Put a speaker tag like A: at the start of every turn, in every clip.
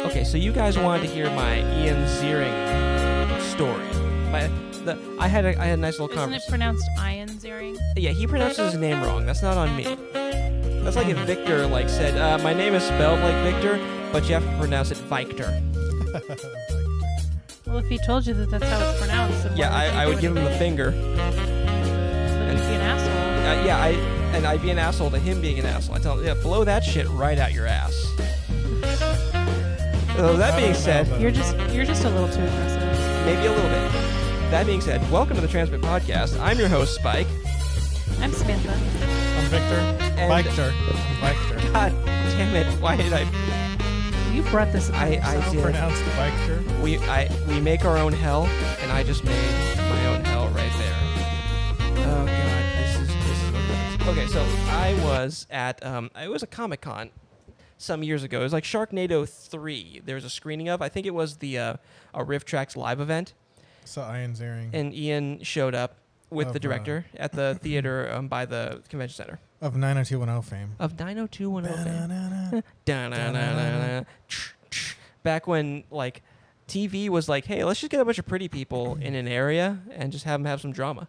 A: Okay, so you guys wanted to hear my Ian Ziering story. I had a nice little
B: Isn't
A: conversation.
B: it pronounced Ian Ziering?
A: Yeah, he pronounces his name wrong. That's not on me. That's like if Victor said, my name is spelled like Victor, but you have to pronounce it Victor.
B: Well, if he told you that that's how it's pronounced, then
A: Yeah, I would give him the finger.
B: Then you'd be an asshole.
A: And I'd be an asshole to him being an asshole. I tell him, blow that shit right out your ass. So that being said,
B: You're just a little too aggressive.
A: maybe a little bit. That being said, welcome to the Transmit Podcast. I'm your host, Spike.
B: I'm Samantha.
C: I'm Victor. Victor.
A: God damn it! Why did I?
B: You brought this upon
A: I
B: yourself.
A: did.
C: Pronounced Victor.
A: We make our own hell, and I just made my own hell right there. Oh god, this is what it is. Okay, so I was at it was a Comic-Con some years ago. It was like Sharknado 3. There was a screening of. I think it was the a Riff Tracks live event.
C: So Ian Ziering.
A: And Ian showed up with the director at the theater by the convention center.
C: Of 90210 fame.
A: Of 90210 fame.
C: Da-na-na-na.
A: Back when like TV was like, hey, let's just get a bunch of pretty people in an area and just have them have some drama.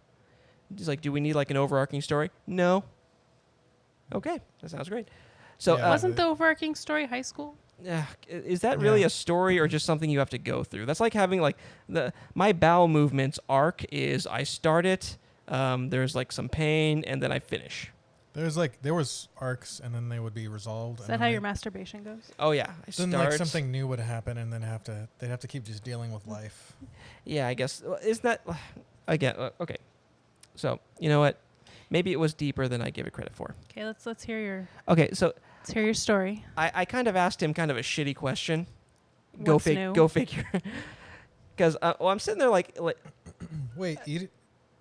A: Just like, do we need like an overarching story? No. Okay, that sounds great. So
C: Yeah.
B: Wasn't the overarching story high school?
A: is that really
C: Yeah.
A: a story or just something you have to go through? That's like having like my bowel movements arc is I start it, there's like some pain, and then I finish.
C: There was arcs and then they would be resolved.
B: Is that how your masturbation goes?
A: Oh yeah, I
C: Then
A: start.
C: like something new would happen and then they'd have to keep just dealing with life.
A: Yeah, I guess. Isn't that... Again, okay. So, you know what? Maybe it was deeper than I give it credit for.
B: Okay, let's hear your
A: story. I kind of asked him kind of a shitty question.
B: What's new?
A: Go figure. Because, I'm sitting there like
C: Wait,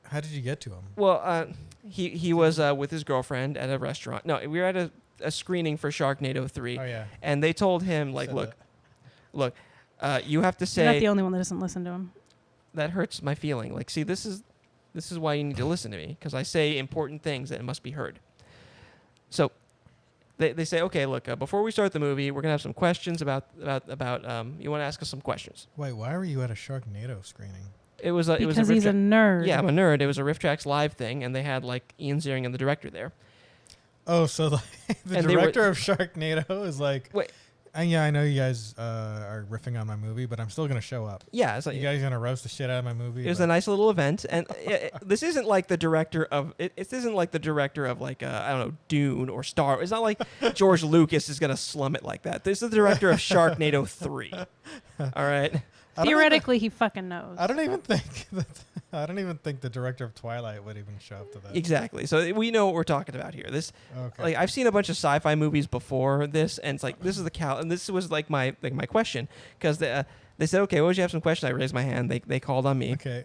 C: how did you get to him?
A: well, he was with his girlfriend at a restaurant. No, we were at a screening for Sharknado 3.
C: Oh yeah.
A: And they told him, like,
C: Said
A: look, you have to
B: You're
A: say...
B: not the only one that doesn't listen to him.
A: That hurts my feeling. Like, see, this is why you need to listen to me, because I say important things that must be heard. So they say, okay, look, before we start the movie, we're gonna have some questions about you want to ask us some questions.
C: Wait, why were you at a Sharknado screening?
A: It was a
B: Because
A: Riff
B: he's a nerd.
A: Yeah, I'm a nerd. It was a Riff Tracks live thing, and they had like Ian Ziering and the director there.
C: Oh, so like the
A: And they were-
C: director of Sharknado is like,
A: Wait,
C: yeah, I know you guys are riffing on my movie, but I'm still gonna show up.
A: yeah, it's like
C: You guys gonna roast the shit out of my movie?
A: it was a nice little event, and this isn't like the director of it isn't like the director of like I don't know, Dune or Star. It's not like George Lucas is gonna slum it like that. This is the director of Sharknado 3. All right.
B: Theoretically, he fucking knows.
C: I don't even think the director of Twilight would even show up to that.
A: Exactly. So we know what we're talking about here. This,
C: Okay.
A: like, I've seen a bunch of sci-fi movies before this, and it's like this is and this was like my question, because they said, okay, what would you have some questions? I raised my hand. They called on me.
C: Okay.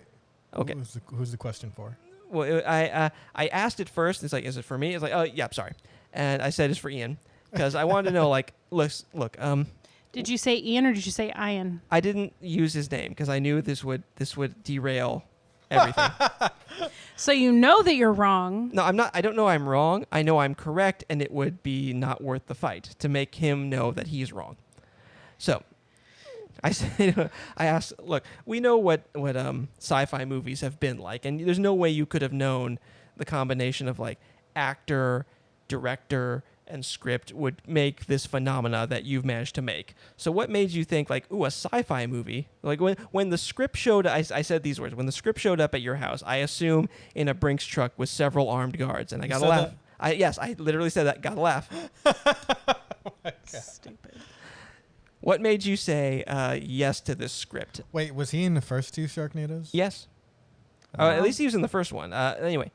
A: Okay.
C: Who's the question for?
A: Well, I asked it first. It's like, is it for me? It's like, oh yeah, sorry. And I said it's for Ian, because I wanted to know, like, look.
B: Did you say Ian or did you say Ian?
A: I didn't use his name because I knew this would derail everything.
B: So you know that you're wrong.
A: No, I'm not. I don't know I'm wrong. I know I'm correct, and it would be not worth the fight to make him know that he's wrong. So I said, I asked, look, we know what sci-fi movies have been like, and there's no way you could have known the combination of like actor, director, and script would make this phenomena that you've managed to make. So what made you think like, ooh, a sci-fi movie? Like when the script showed, I said these words, when the script showed up at your house, I assume in a Brinks truck with several armed guards, and I got to laugh. Yes, I literally said that. Got to laugh.
C: Oh my God.
B: Stupid.
A: What made you say yes to this script?
C: Wait, was he in the first two Sharknadoes?
A: Yes. At least he was in the first one. Anyway.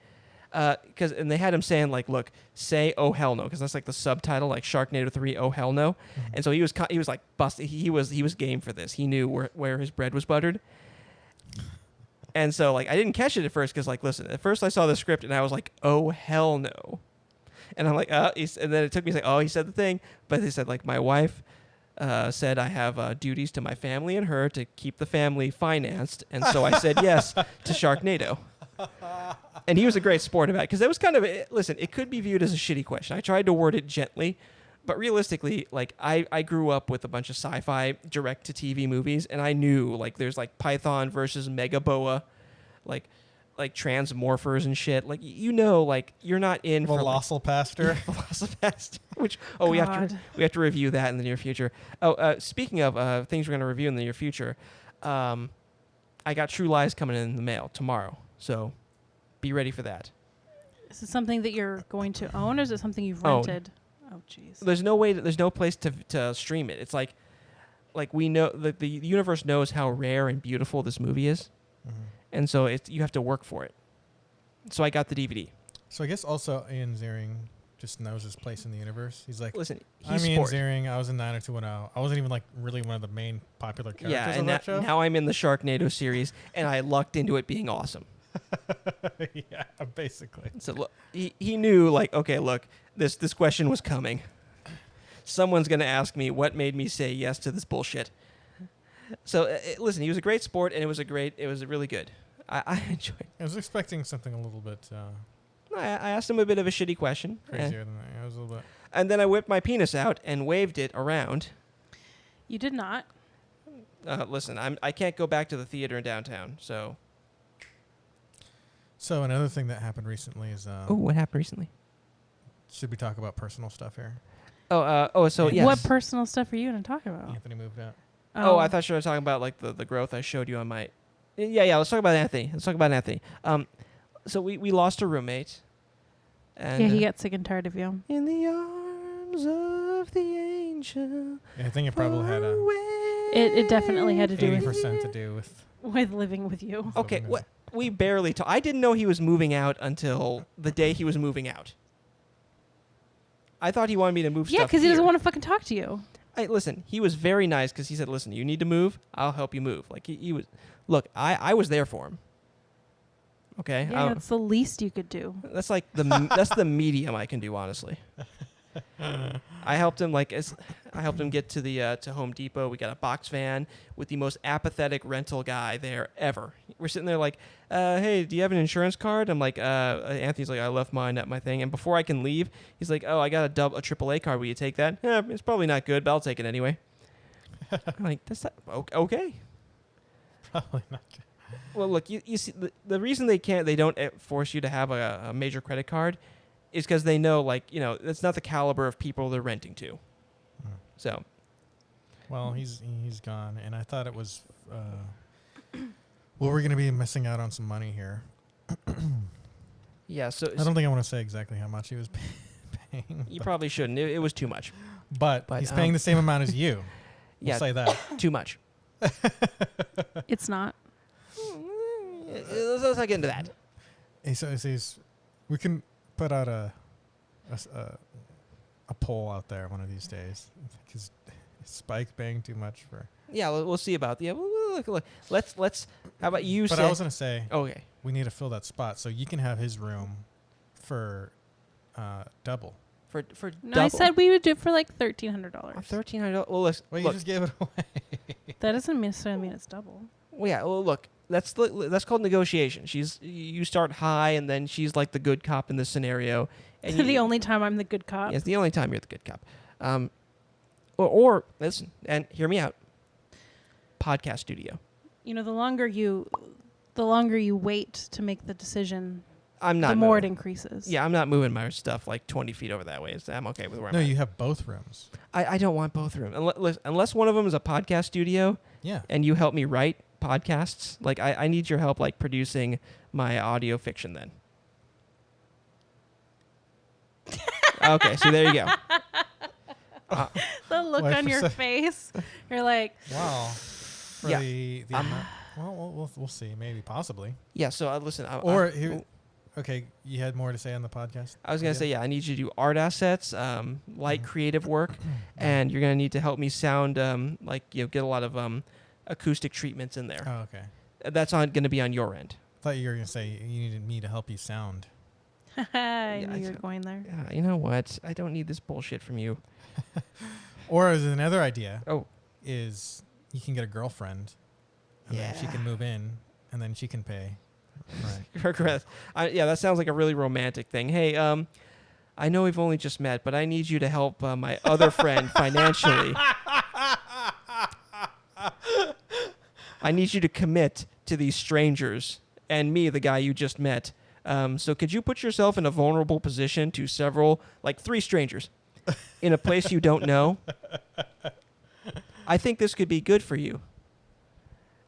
A: And they had him saying like, look, say oh hell no, because that's like the subtitle, like Sharknado 3, oh hell no.
C: Mm-hmm.
A: And so he was like busted. He was game for this. He knew where his bread was buttered. And so like I didn't catch it at first because like, listen, at first I saw the script and I was like, oh hell no, and I'm like, and then it took me like, oh, he said the thing, but they said like my wife said I have duties to my family and her to keep the family financed, and so I said yes to Sharknado. And he was a great sport about it, because it was kind of, listen, it could be viewed as a shitty question. I tried to word it gently, But realistically, like I grew up with a bunch of sci-fi direct-to-TV movies, and I knew like there's like Python versus Megaboa, like transmorphers and shit. Like like you're not in for like,
C: Velocipaster.
A: Velocipaster, which we have to review that in the near future. Speaking of things we're going to review in the near future, I got True Lies coming in the mail tomorrow, so be ready for that.
B: Is it something that you're going to own, or is it something you've
A: Own.
B: rented? Oh, jeez.
A: There's no place to stream it. It's like we know the universe knows how rare and beautiful this movie is, and so you have to work for it. So I got the DVD.
C: So I guess also Ian Ziering just knows his place in the universe. He's like,
A: Listen,
C: I'm
A: he's
C: Ian
A: sport.
C: Ziering. I was in 90210. I wasn't even like really one of the main popular characters
A: Yeah,
C: on
A: and
C: that show.
A: now I'm in the Sharknado series, and I lucked into it being awesome.
C: Yeah, basically.
A: So look, he knew like, okay, look, this question was coming. Someone's gonna ask me what made me say yes to this bullshit. So listen, he was a great sport, and it was really good. I enjoyed it.
C: I was expecting something a little bit
A: I asked him a bit of a shitty question,
C: crazier than that. I was a little bit.
A: and then I whipped my penis out and waved it around.
B: You did not.
A: Listen, I can't go back to the theater in downtown, so.
C: So another thing that happened recently is
A: What happened recently?
C: should we talk about personal stuff here?
A: So yes.
B: What personal stuff are you going to talk about?
C: Anthony moved out.
A: Oh, I thought you were talking about like the growth I showed you on my. Yeah. Let's talk about Anthony. So we lost a roommate. And
B: Yeah, he got sick and tired of you.
A: in the arms of the angel.
C: Yeah, I think it probably had a
B: It definitely had to do
C: 80% to do with.
B: living with you.
A: Okay, what we barely talked. I didn't know he was moving out until the day he was moving out. I thought he wanted me to move
B: Yeah,
A: stuff.
B: because he doesn't
A: here.
B: want to fucking talk to you.
A: Listen, he was very nice because he said, "Listen, you need to move. I'll help you move." Like he was. Look, I was there for him. Okay,
B: Yeah, that's the least you could do.
A: that's like that's the medium I can do, honestly. I helped him get to the to Home Depot. We got a box van with the most apathetic rental guy there ever. We're sitting there like, hey, do you have an insurance card? I'm like, Anthony's like, I left mine at my thing. And before I can leave, he's like, oh, I got a AAA card. Will you take that? Yeah, it's probably not good, but I'll take it anyway. I'm like, that's not okay.
C: Probably not good.
A: Well, look, you see, the reason they don't force you to have a major credit card is because they know, like, that's not the caliber of people they're renting to. So.
C: Well, he's gone, and I thought it was. Well, we're gonna be missing out on some money here.
A: Yeah, so
C: I don't think I want to say exactly how much he was paying.
A: you probably shouldn't. It was too much.
C: But he's paying the same amount as you. We'll
A: Yeah,
C: say that.
A: too much.
B: It's not.
A: Let's not get into that.
C: He says we can put out a poll out there one of these days. Because Spike paying too much for.
A: Yeah, we'll see about the. Look. Let's. How about you?
C: But
A: say,
C: I was gonna say.
A: Okay.
C: We need to fill that spot so you can have his room for double.
A: For
B: No,
A: double.
B: I said we would do it for like $1,300.
A: $1,300. Well, let's
C: Well, you
A: look.
C: just gave it away.
B: That doesn't necessarily mean it's double.
A: Well, yeah. Well, look. That's called negotiation. You start high, and then she's like the good cop in this scenario. And
B: The only time I'm the good cop.
A: Yeah, it's the only time you're the good cop. Or listen and hear me out. Podcast studio.
B: The longer you wait to make the decision,
A: I'm not.
B: the more it
A: moving.
B: increases.
A: Yeah, I'm not moving my stuff like 20 feet over that way. So I'm okay with where
C: No,
A: I'm at.
C: you have both rooms.
A: I don't want both rooms. Unless one of them is a podcast studio
C: Yeah.
A: and you help me write podcasts. Like, I need your help, like, producing my audio fiction then. Okay, so there you go.
B: The look
C: Wait
B: on
C: for
B: your
C: sec-
B: face, you're like,
C: Wow. For
A: Yeah.
C: the amount. Well, we'll see. Maybe, possibly.
A: Yeah, so listen.
C: Okay, you had more to say on the podcast?
A: I was going to say, yeah, I need you to do art assets, light creative work, and you're going to need to help me sound, get a lot of acoustic treatments in there.
C: Oh, okay.
A: That's going to be on your end.
C: I thought you were going to say you needed me to help you sound.
B: I knew you were going there.
A: Yeah, you know what? I don't need this bullshit from you.
C: Or is another idea
A: Oh.
C: is you can get a girlfriend, and then she
A: Yeah.
C: can move in, and then she can pay. Right.
A: Regret. Yeah, that sounds like a really romantic thing. Hey, I know we've only just met, but I need you to help my other friend financially. I need you to commit to these strangers and me, the guy you just met. So could you put yourself in a vulnerable position to several, like 3 strangers in a place you don't know? I think this could be good for you.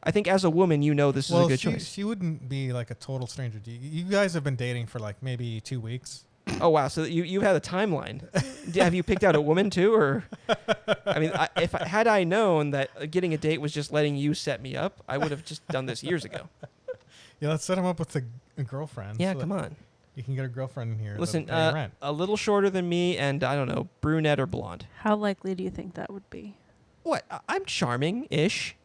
A: I think as a woman, you know this is a good choice.
C: She wouldn't be like a total stranger to you. You guys have been dating for like maybe 2 weeks.
A: Oh, wow. So you had a timeline. Have you picked out a woman too? Or, I mean, had I known that getting a date was just letting you set me up, I would have just done this years ago.
C: Yeah, let's set him up with a girlfriend.
A: Yeah,
C: so
A: come on.
C: You can get a girlfriend in here.
A: Listen,
C: that'll pay rent.
A: a little shorter than me and, I don't know, brunette or blonde.
B: How likely do you think that would be?
A: What? I'm charming-ish.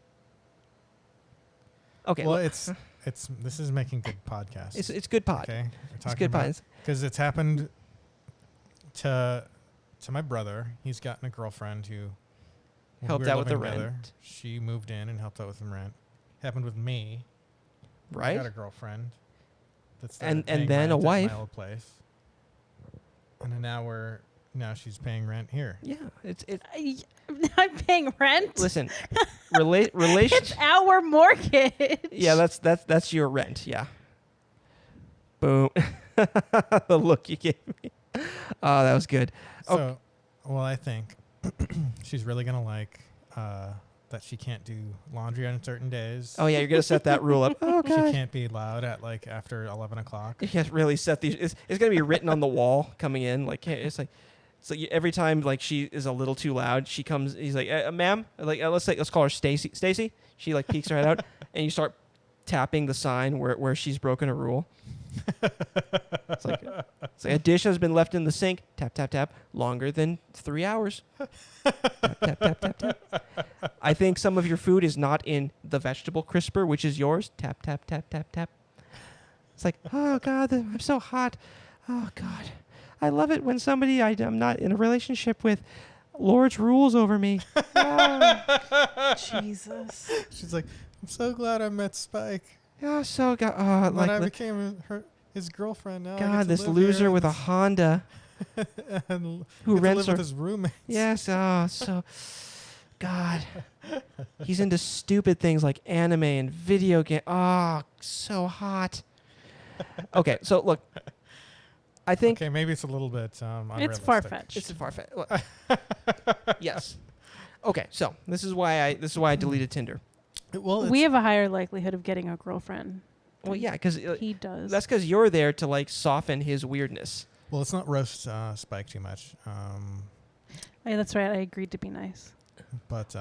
A: Okay.
C: Well,
A: look,
C: this is making good podcasts.
A: it's good pod.
C: Okay,
A: It's good pod.
C: because it's happened to my brother. He's gotten a girlfriend who when
A: Helped
C: we were
A: out with the
C: living together,
A: rent.
C: She moved in and helped out with the rent. Happened with me. I
A: Right?
C: got a girlfriend. That's
A: And
C: paying
A: then a
C: rent at
A: wife.
C: my old place. And then now she's paying rent here.
A: Yeah. It's
B: I'm paying rent.
A: listen. Relation.
B: It's our mortgage.
A: Yeah, that's your rent. Yeah. Boom. The look you gave me. Oh, that was good.
C: So, well, I think she's really gonna like that she can't do laundry on certain days.
A: Oh yeah, you're gonna set that rule up. Oh
C: She
A: god.
C: can't be loud at like after 11 o'clock.
A: You can't really set these. It's gonna be written on the wall coming in. Like it's like. So every time like she is a little too loud, she comes. He's like, "Ma'am," like let's call her Stacy. Stacy. She like peeks her head out, and you start tapping the sign where she's broken a rule. It's like a dish has been left in the sink. Tap tap tap. Longer than 3 hours. Tap tap tap tap tap. I think some of your food is not in the vegetable crisper, which is yours. Tap tap tap tap tap. It's like, oh god, I'm so hot. Oh god. I love it when somebody I'm not in a relationship with lords rules over me. Oh,
B: Jesus.
C: She's like, I'm so glad I met Spike.
A: oh so god. Oh,
C: When I
A: like
C: became his girlfriend. Now I
A: God,
C: get to
A: this
C: live
A: loser
C: here
A: with a Honda
C: and
A: who
C: get to
A: rents
C: live
A: her.
C: with his roommate.
A: Yes. Oh, so God. He's into stupid things like anime and video game. Oh, so hot. Okay, so look. I think
C: Okay, maybe it's a little bit
B: It's
C: unrealistic.
B: far-fetched.
A: it's a far-fetched. Yes. Okay, so this is why I deleted Tinder.
C: Well,
B: We have a higher likelihood of getting a girlfriend.
A: Well, yeah, because
B: He does.
A: that's because you're there to like soften his weirdness.
C: well, let's not roast Spike too much.
B: Yeah, that's right. I agreed to be nice.
C: But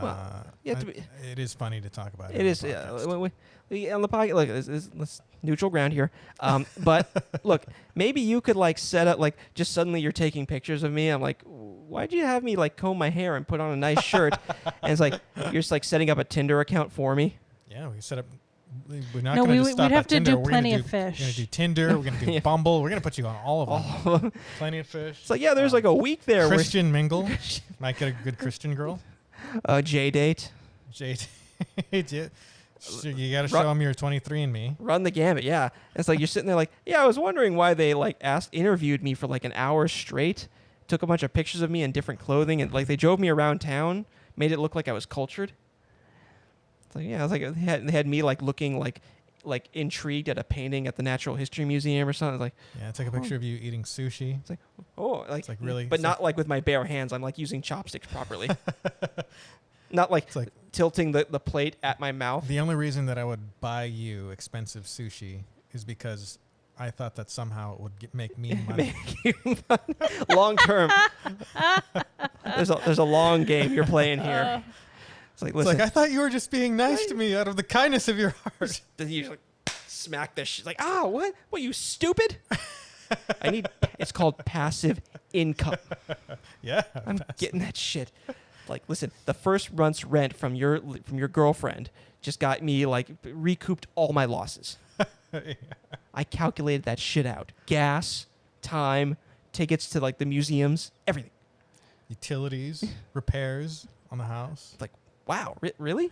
A: you have to be-
C: it is funny to talk about it.
A: It
C: on
A: is
C: the podcast.
A: on the podcast. Look, let's neutral ground here. But look, maybe you could like set up like just suddenly you're taking pictures of me. I'm like, why'd you have me like comb my hair and put on a nice shirt? And it's like you're just like setting up a Tinder account for me.
C: Yeah, we set up. We're not
B: No,
C: going to
B: we'd
C: stop at
B: have to
C: Tinder.
B: do
C: We're gonna
B: plenty
C: do-
B: of fish.
C: We're going to do Tinder. We're going to do
A: Yeah.
C: Bumble. We're going to put you on all of them.
A: Oh,
C: Plenty of fish.
A: it's like yeah, there's like a week there
C: Christian mingle. Might get a good Christian girl.
A: where J date.
C: JT. So you got to
A: Ru-
C: show them you're 23 and me.
A: Run the gamut, yeah. It's like you're sitting there like, yeah, I was wondering why they like interviewed me for like an hour straight, took a bunch of pictures of me in different clothing, and like they drove me around town, made it look like I was cultured. It's like yeah, I was like they had me like looking like intrigued at a painting at the Natural History Museum or something. Like
C: Yeah, take a picture of you eating sushi.
A: oh, like
C: It's like really,
A: but
C: it's
A: not like with my bare hands. I'm like using chopsticks properly, not like
C: It's like
A: tilting the plate at my mouth.
C: the only reason that I would buy you expensive sushi is because I thought that somehow it would make me money.
A: Long term. There's a long game you're playing here. It's like
C: It's
A: listen.
C: like I thought you were just being nice to me out of the kindness of your heart.
A: Then you just, like smack this shit. Like what? What you stupid? It's called passive income.
C: Yeah,
A: I'm getting that shit. Like listen, the first month's rent from your girlfriend just got me like recouped all my losses. I calculated that shit out. Gas, time, tickets to like the museums, everything.
C: utilities, repairs on the house.
A: Wow, really?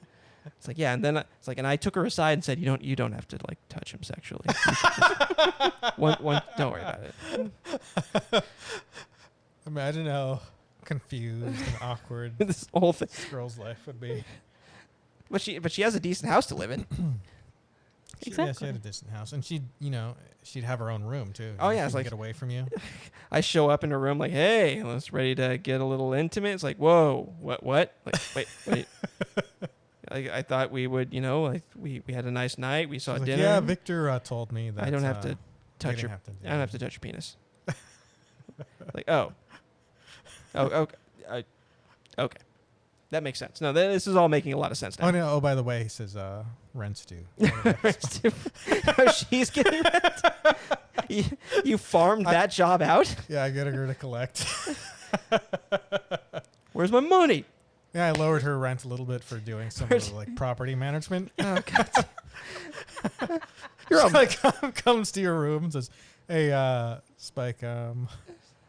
A: It's like, yeah, and then it's like, and I took her aside and said, you don't have to like touch him sexually. Don't worry about it.
C: Imagine how confused and awkward
A: This whole thing.
C: this girl's life would be.
A: But she has a decent house to live in.
C: Yeah, she
B: Exactly.
C: had a decent house, and she'd have her own room too.
A: Oh, yeah,
C: she
A: it's
C: can
A: like-
C: get away from you.
A: I show up in her room like, hey, let's ready to get a little intimate. It's like, whoa, what? Like, wait. I thought we would, like we had a nice night. We saw
C: She's like,
A: dinner.
C: yeah, Victor told me that
A: I don't have to
C: we
A: touch
C: didn't
A: your.
C: have to do
A: I don't have to touch your penis. Like, okay, okay, that makes sense. No, this is all making a lot of sense now.
C: Oh no! Oh, by the way, he says rent's due.
A: She's getting rent. You farmed that job out.
C: Yeah, I got her to collect.
A: Where's my money?
C: Yeah, I lowered her rent a little bit for doing some of the like property management.
A: Oh God.
C: You're like comes to your room and says, "Hey, Spike, I'm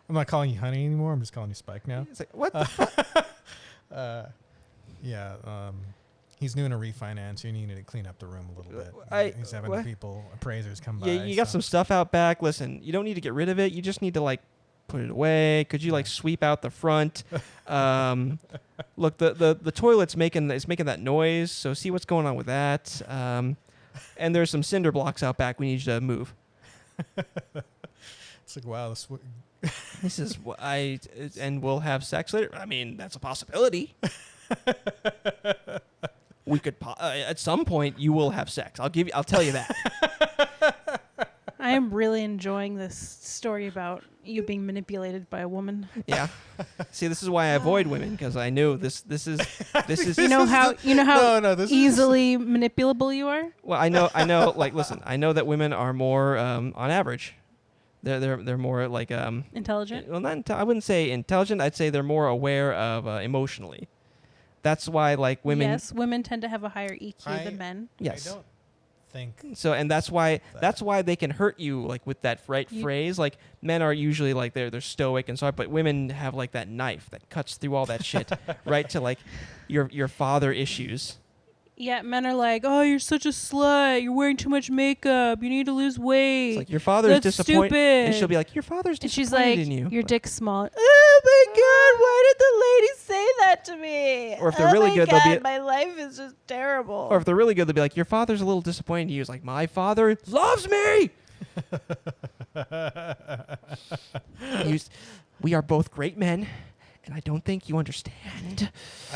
C: not calling you honey anymore. I'm just calling you Spike now."
A: It's like, what the fuck?
C: Yeah, he's doing a refinance. You needed to clean up the room a little bit. He's having
A: what?
C: people, appraisers come by.
A: Yeah, you got some stuff out back. Listen, you don't need to get rid of it. You just need to like put it away. Could you like sweep out the front? Look, the toilet's making that noise. So see what's going on with that. And there's some cinder blocks out back. We need you to move.
C: It's like, wow,
A: This is what and we'll have sex later. I mean, that's a possibility. We could at some point you will have sex. I'll tell you that.
B: I am really enjoying this story about you being manipulated by a woman.
A: Yeah. See, this is why I avoid women, because I knew this is
B: You know how
C: no, this is
B: easily manipulable you are?
A: well, I know like listen, I know that women are more on average. They're more like
B: Intelligent?
A: well, I wouldn't say intelligent. I'd say they're more aware of emotionally. That's why like women.
B: Yes, women tend to have a higher EQ than men.
A: Yes.
C: I don't think.
A: So and that's why they can hurt you like with that phrase. Like men are usually like they're stoic and so on, but women have like that knife that cuts through all that shit right to like your father issues.
B: Yeah, men are like, oh, you're such a slut. You're wearing too much makeup. You need to lose weight.
A: It's like your father's
B: That's
A: disappointed, and
B: stupid.
A: she'll be like, your father's
B: And
A: disappointed
B: she's like,
A: in you.
B: your dick's small. Oh my God, why did the lady say that to me?
A: Or if they're really good, they'll be-
B: my life is just terrible.
A: Or if they're really good, they'll be like, your father's a little disappointed in you. It's like, my father loves me. We are both great men, and I don't think you understand.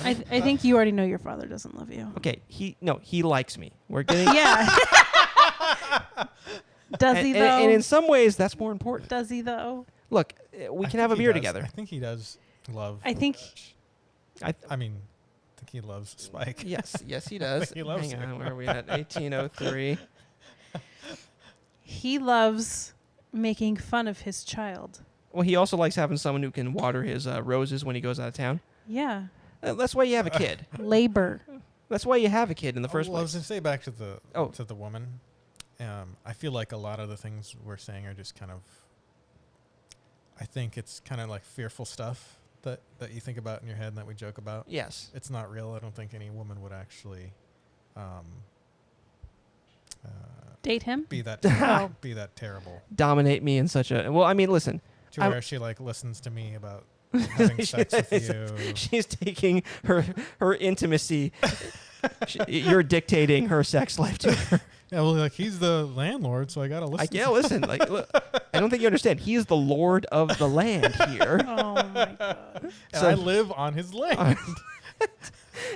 B: I think you already know your father doesn't love you.
A: Okay, he likes me. We're getting
B: Yeah. Does he, though?
A: and in some ways, that's more important.
B: Does he, though?
A: Look, we can have a beer together.
C: I think he does love.
B: I think...
C: I think he loves Spike.
A: Yes, he does.
C: He loves
A: Hang
C: you.
A: on, where are we at? 1803.
B: He loves making fun of his child.
A: Well, he also likes having someone who can water his roses when he goes out of town.
B: Yeah.
A: That's why you have a kid.
B: Labor.
A: That's why you have a kid in the first
C: I was
A: place.
C: going to say back to the woman. I feel like a lot of the things we're saying are just kind of. I think it's kind of like fearful stuff that you think about in your head and that we joke about.
A: Yes.
C: It's not real. I don't think any woman would actually
B: Date him?
C: be that terrible
A: Dominate me in such a... Well, I mean, listen.
C: to where she like listens to me about having sex with you.
A: She's taking her intimacy. You're dictating her sex life to her.
C: Yeah, well, like he's the landlord, so I gotta listen.
A: Listen. Like, look, I don't think you understand. He is the lord of the land here.
B: Oh, my God.
C: And
A: So-
C: I live on his land.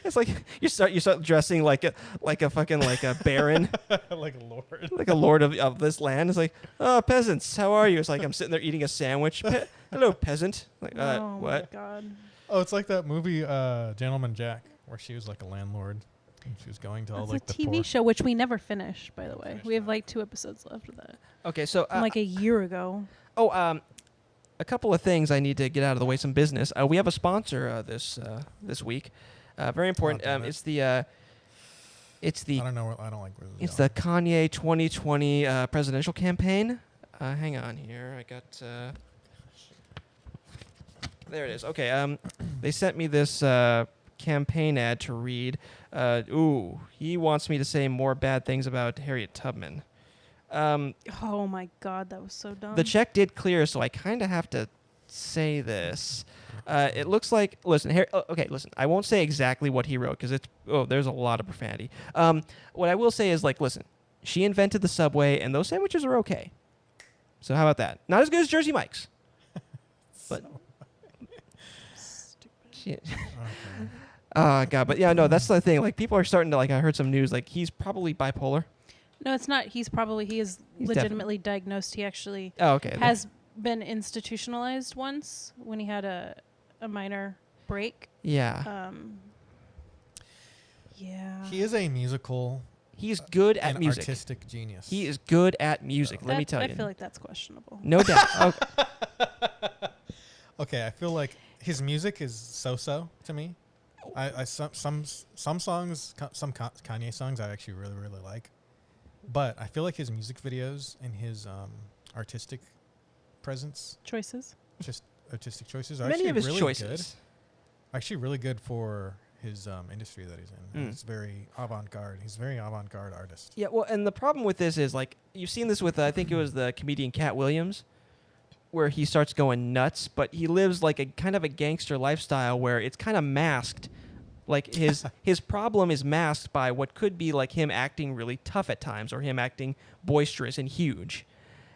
A: It's like you start dressing like a fucking like a baron,
C: Like a lord.
A: like a lord of this land. It's like, oh, peasants, how are you? It's like I'm sitting there eating a sandwich. Hello, peasant. Like,
B: Oh,
A: what?
B: my God.
C: Oh, it's like that movie Gentleman Jack, where she was like a landlord. And she was going to all
B: That's
C: like
B: a
C: the
B: TV
C: poor.
B: show, which we never finished, by the way. We have like 2 episodes left of that.
A: Okay, so
B: From like a year ago.
A: a couple of things I need to get out of the way. Some business. We have a sponsor this week. Very important.
C: damn it.
A: It's the
C: I don't know. I don't like where this is
A: it's
C: going.
A: the Kanye 2020 presidential campaign. Hang on here. I got. There it is. Okay. They sent me this campaign ad to read. He wants me to say more bad things about Harriet Tubman.
B: Oh my God, that was so dumb.
A: The check did clear, so I kind of have to say this. It looks like, listen, listen, I won't say exactly what he wrote because there's a lot of profanity. What I will say is, like, listen, she invented the Subway, and those sandwiches are okay. So how about that? Not as good as Jersey Mike's. But shit.
C: Okay.
A: Oh, God. But yeah, no, that's the thing. Like, people are starting to, like, I heard some news, like, he's probably bipolar.
B: No, it's not. He is
A: He's
B: legitimately diagnosed. He actually has been institutionalized once when he had a minor break.
A: Yeah.
B: Yeah.
C: He is a musical
A: He's good at
C: and
A: music.
C: artistic genius.
A: He is good at music, let me tell you.
B: I feel like that's questionable.
A: No doubt. Okay.
C: Okay, I feel like his music is so-so to me. Some songs, some Kanye songs I actually really, really like. But I feel like his music videos and his artistic presence,
B: Choices.
C: just artistic choices, are
A: Many
C: actually
A: of his
C: really
A: choices.
C: good. Actually really good for his industry that he's in.
A: Mm.
C: He's very avant-garde. He's a very avant-garde artist.
A: Yeah, well, and the problem with this is, like, you've seen this with, I think it was the comedian Cat Williams, where he starts going nuts, but he lives like a kind of a gangster lifestyle where it's kind of masked. Like, his problem is masked by what could be like him acting really tough at times or him acting boisterous and huge.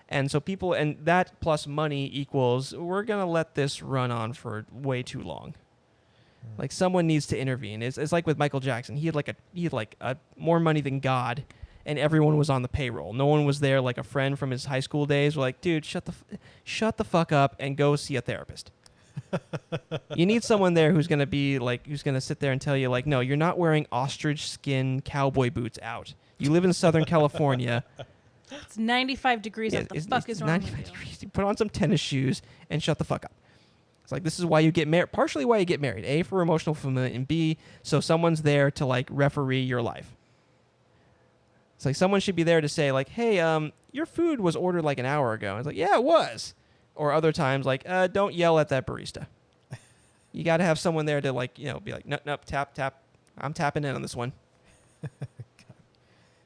A: And so people, and that plus money equals, we're going to let this run on for way too long. Like, someone needs to intervene. It's like with Michael Jackson. He had more money than God, and everyone was on the payroll. No one was there. Like, a friend from his high school days were like, dude, shut the fuck up and go see a therapist. You need someone there who's gonna be like, who's gonna sit there and tell you, like, no, you're not wearing ostrich skin cowboy boots out. You live in Southern California.
B: It's 95 degrees. What the fuck is wrong with
A: 95
B: you?
A: degrees. You put on some tennis shoes and shut the fuck up. It's like, this is why you get married. Partially why you get married. A, for emotional fulfillment, and B, so someone's there to, like, referee your life. It's like someone should be there to say, like, hey, your food was ordered like an hour ago. And it's like, yeah, it was. Or other times, like, don't yell at that barista. You got to have someone there to, like, be like, nope, tap. I'm tapping in on this one.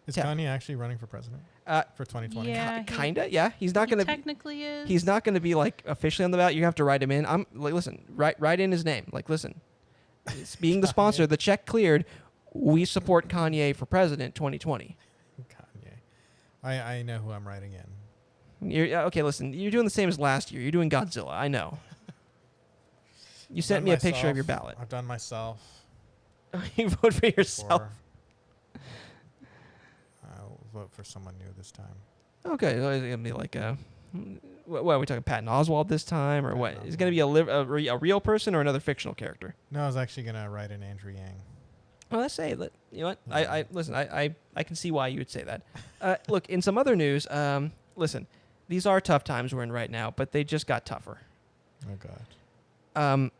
C: Is
A: Yeah.
C: Kanye actually running for president for 2020?
B: Yeah.
A: Kinda, yeah. He's not
B: He
A: going to
B: technically is.
A: He's not going to be, like, officially on the ballot. You have to write him in. I'm like, listen, write in his name. Like, listen, it's being the sponsor, the check cleared. We support Kanye for president 2020.
C: Kanye. I know who I'm writing in.
A: Okay, listen, you're doing the same as last year. You're doing Godzilla. I know. You sent me a picture of your ballot.
C: I've done myself.
A: You vote for yourself.
C: I'll vote for someone new this time.
A: Okay, so it's going to be like what are we talking, Patton Oswalt this time, or
C: Patton
A: what? Is it
C: Oswalt.
A: going to be a real person or another fictional character?
C: No, I was actually going to write in Andrew Yang.
A: Well, let's say that. You know what? I can see why you would say that. Look, in some other news, listen, these are tough times we're in right now, but they just got tougher.
C: Oh, God.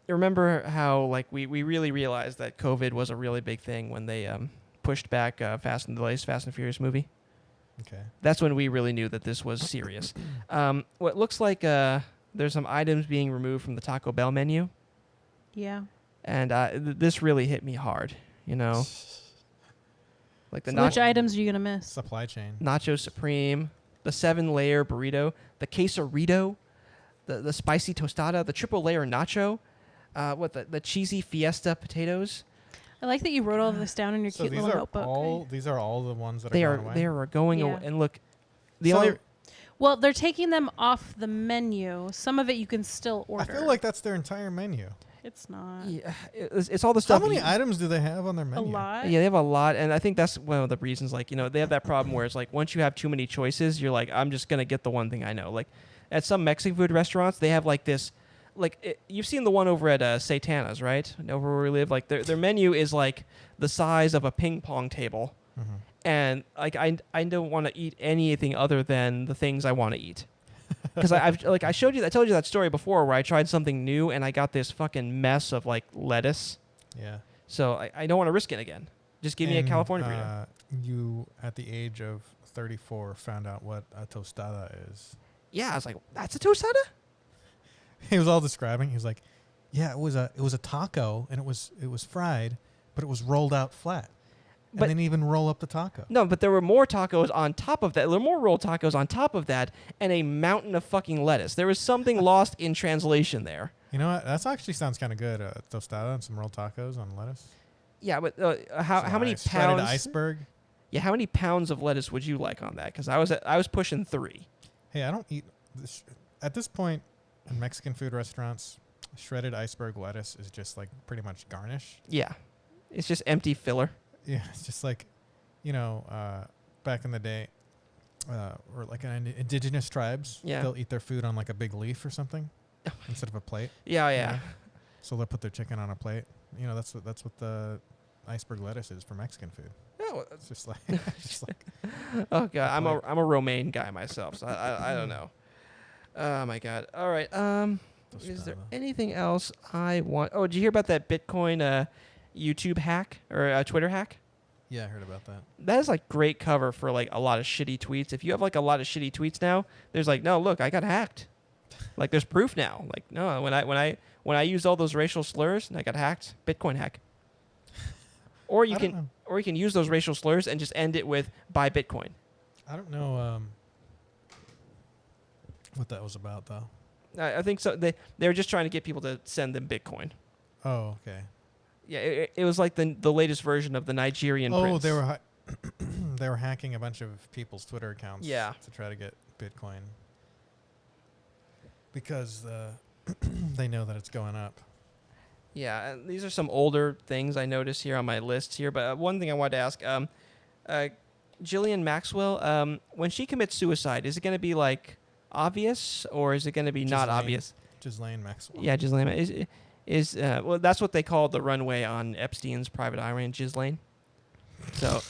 A: Remember how, like, we really realized that COVID was a really big thing when they pushed back Fast and Furious movie?
C: Okay.
A: That's when we really knew that this was serious. What looks like there's some items being removed from the Taco Bell menu.
B: Yeah.
A: And this really hit me hard, Like the
B: Which items are you gonna miss?
C: Supply chain.
A: Nacho Supreme, the 7-layer burrito, the quesarito, the spicy tostada, the triple layer nacho, the cheesy fiesta potatoes.
B: I like that you wrote all of this down in your
C: So
B: cute
C: these
B: little
C: are
B: notebook.
C: these are all the ones that
A: They
C: are
A: are
C: going away?
A: they are going
B: Yeah.
A: away. And look, the
C: So-
A: only
B: Well, they're taking them off the menu. Some of it you can still order.
C: I feel like that's their entire menu.
B: It's not.
A: yeah, it's all the
C: How
A: stuff.
C: many items do they have on their
B: A
C: menu?
B: lot.
A: Yeah, they have a lot, and I think that's one of the reasons. Like, they have that problem where it's like once you have too many choices, you're like, I'm just gonna get the one thing I know. Like, at some Mexican food restaurants, they have like this, like you've seen the one over at Satana's, right? Over where we live, like their menu is like the size of a ping pong table,
C: Mm-hmm.
A: and like I don't want to eat anything other than the things I want to eat. Because I told you that story before where I tried something new and I got this fucking mess of like lettuce.
C: Yeah.
A: So I don't want to risk it again. Just give me a
C: And,
A: California burrito.
C: You, at the age of 34, found out what a tostada is.
A: Yeah, I was like, that's a tostada?
C: He was all describing. He was like, Yeah, it was a taco, and it was fried, but it was rolled out flat. And they didn't even roll up the taco.
A: No, but there were more tacos on top of that. There were more rolled tacos on top of that, and a mountain of fucking lettuce. There was something lost in translation there.
C: You know what? That actually sounds kind of good. Tostada and some rolled tacos on lettuce.
A: Yeah, but how many pounds?
C: Shredded iceberg.
A: Yeah, how many pounds of lettuce would you like on that? Because I was pushing 3.
C: Hey, I don't eat this at this point in Mexican food restaurants. Shredded iceberg lettuce is just like pretty much garnish.
A: Yeah, it's just empty filler.
C: Yeah, it's just like, back in the day, or like in indigenous tribes, they'll eat their food on like a big leaf or something instead of a plate.
A: Yeah.
C: So they'll put their chicken on a plate. You know, that's what the iceberg lettuce is for Mexican food.
A: Oh,
C: it's just like,
A: oh god, I'm a romaine guy myself, so I don't know. Oh my god. All right. Is there anything else I want? Oh, did you hear about that Bitcoin YouTube hack or Twitter hack?
C: Yeah, I heard about that.
A: That is like great cover for like a lot of shitty tweets. If you have like a lot of shitty tweets now, there's like, no, look, I got hacked. Like there's proof now. Like no, when I used all those racial slurs and I got hacked, Bitcoin hack. Or you can use those racial slurs and just end it with buy Bitcoin.
C: I don't know what that was about though.
A: I think so. They were just trying to get people to send them Bitcoin.
C: Oh, okay.
A: Yeah, it was like the latest version of the Nigerian prince.
C: They were they were hacking a bunch of people's Twitter accounts to try to get Bitcoin because they know that it's going up.
A: Yeah, and these are some older things I noticed here on my list here. But one thing I wanted to ask, Ghislaine Maxwell, when she commits suicide, is it going to be like obvious or is it going to be not obvious?
C: Ghislaine Maxwell.
A: Yeah, Ghislaine is well, that's what they call the runway on Epstein's private island, Ghislaine. So,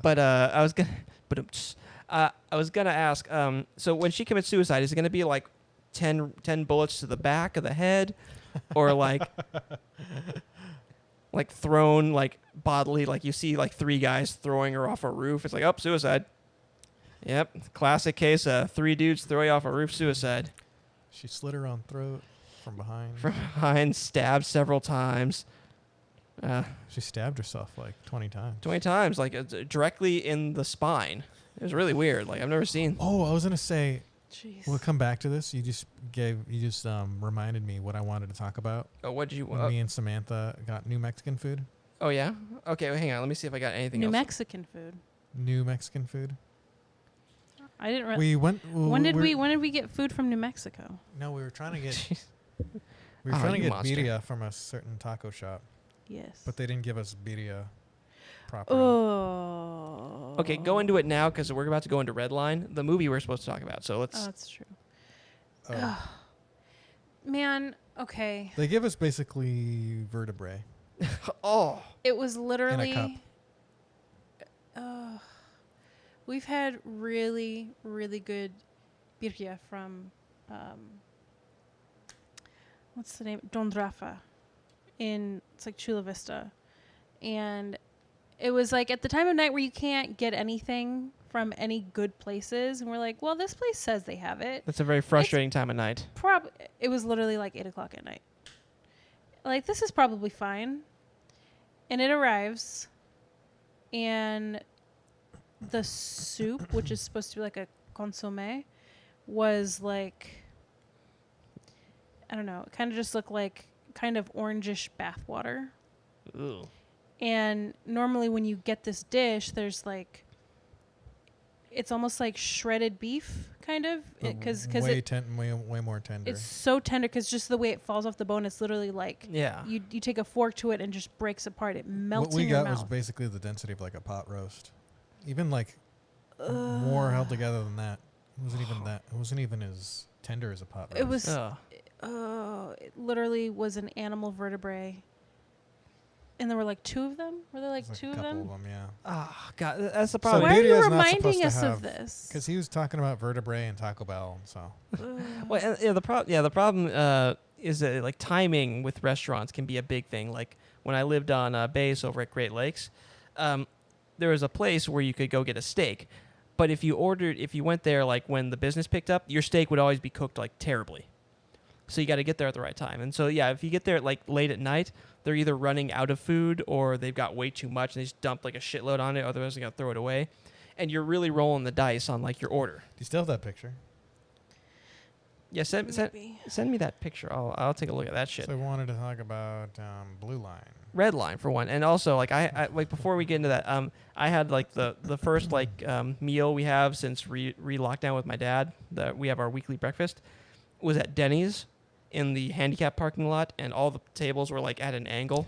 A: but I was gonna ask. So when she commits suicide, is it gonna be like 10 bullets to the back of the head, or like thrown like bodily, like you see like 3 guys throwing her off a roof? It's like, oh, suicide. Yep, classic case of 3 dudes throwing off a roof, suicide.
C: She slit her own throat from behind.
A: From behind, stabbed several times.
C: She stabbed herself like 20 times.
A: 20 times, like directly in the spine. It was really weird. Like I've never seen.
C: Oh, I was gonna say.
B: Jeez.
C: We'll come back to this. You just reminded me what I wanted to talk about.
A: Oh, what did you?
C: When me and Samantha got new Mexican food.
A: Oh yeah. Okay, well, hang on. Let me see if I got anything else.
B: New Mexican food.
C: New Mexican food.
B: I didn't really.
C: We went.
B: When did we get food from New Mexico?
C: No, we were trying to get. We were trying to get birria from a certain taco shop.
B: Yes.
C: But they didn't give us birria properly.
B: Oh.
A: Okay, go into it now because we're about to go into Redline, the movie we're supposed to talk about. So let's.
B: Oh, that's true. Man, okay.
C: They give us basically vertebrae.
A: Oh.
B: It was literally.
C: In a cup.
B: We've had really, really good birria from, what's the name? Don Rafa. It's like Chula Vista. And it was like at the time of night where you can't get anything from any good places. And we're like, well, this place says they have it.
A: That's a very frustrating time of night.
B: It was literally like 8 o'clock at night. Like, this is probably fine. And it arrives. And the soup, which is supposed to be like a consommé, was like, I don't know, it kind of just looked like kind of orangish bathwater.
A: Ooh.
B: And normally when you get this dish, there's like, it's almost like shredded beef, kind of, because
C: way more tender.
B: It's so tender because just the way it falls off the bone, it's literally like,
A: yeah,
B: you take a fork to it and just breaks apart. It melts in your mouth.
C: What we got was basically the density of like a pot roast, even like more held together than that. It wasn't even that. It wasn't even as tender as a pot roast.
B: It was. It literally was an animal vertebrae. And there were like 2 of them? Were there like 2 of them?
C: A couple of them, yeah.
A: Oh, God, that's the problem.
B: So why are you reminding us of this?
C: Because he was talking about vertebrae and Taco Bell, so.
A: Well, the problem is that like timing with restaurants can be a big thing. Like when I lived on base over at Great Lakes, there was a place where you could go get a steak, But if you went there like when the business picked up, your steak would always be cooked like terribly. So you got to get there at the right time. And so yeah, if you get there like late at night, they're either running out of food or they've got way too much and they just dump like a shitload on it. Otherwise, they're gonna throw it away. And you're really rolling the dice on like your order.
C: Do you still have that picture?
A: Yeah, send me that picture. I'll take a look at that shit.
C: So I wanted to talk about Blue Line.
A: Redline for one, and also like I like before we get into that, I had like the first like meal we have since re-lockdown with my dad. That we have our weekly breakfast was at Denny's in the handicap parking lot, and all the tables were like at an angle.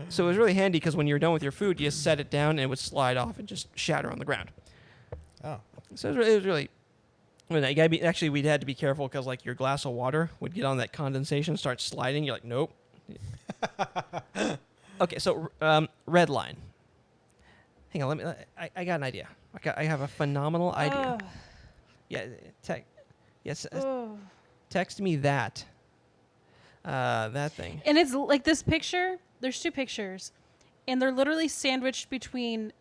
A: So it was really handy because when you're done with your food, you just set it down and it would slide off and just shatter on the ground.
C: Oh,
A: So it was really. Well, you gotta be, actually, we'd had to be careful because like your glass of water would get on that condensation, start sliding. You're like, nope. Okay, so Redline. Hang on, I got an idea. I have a phenomenal idea. Yeah, text me that. That thing.
B: And it's like this picture. There's two pictures, and they're literally sandwiched between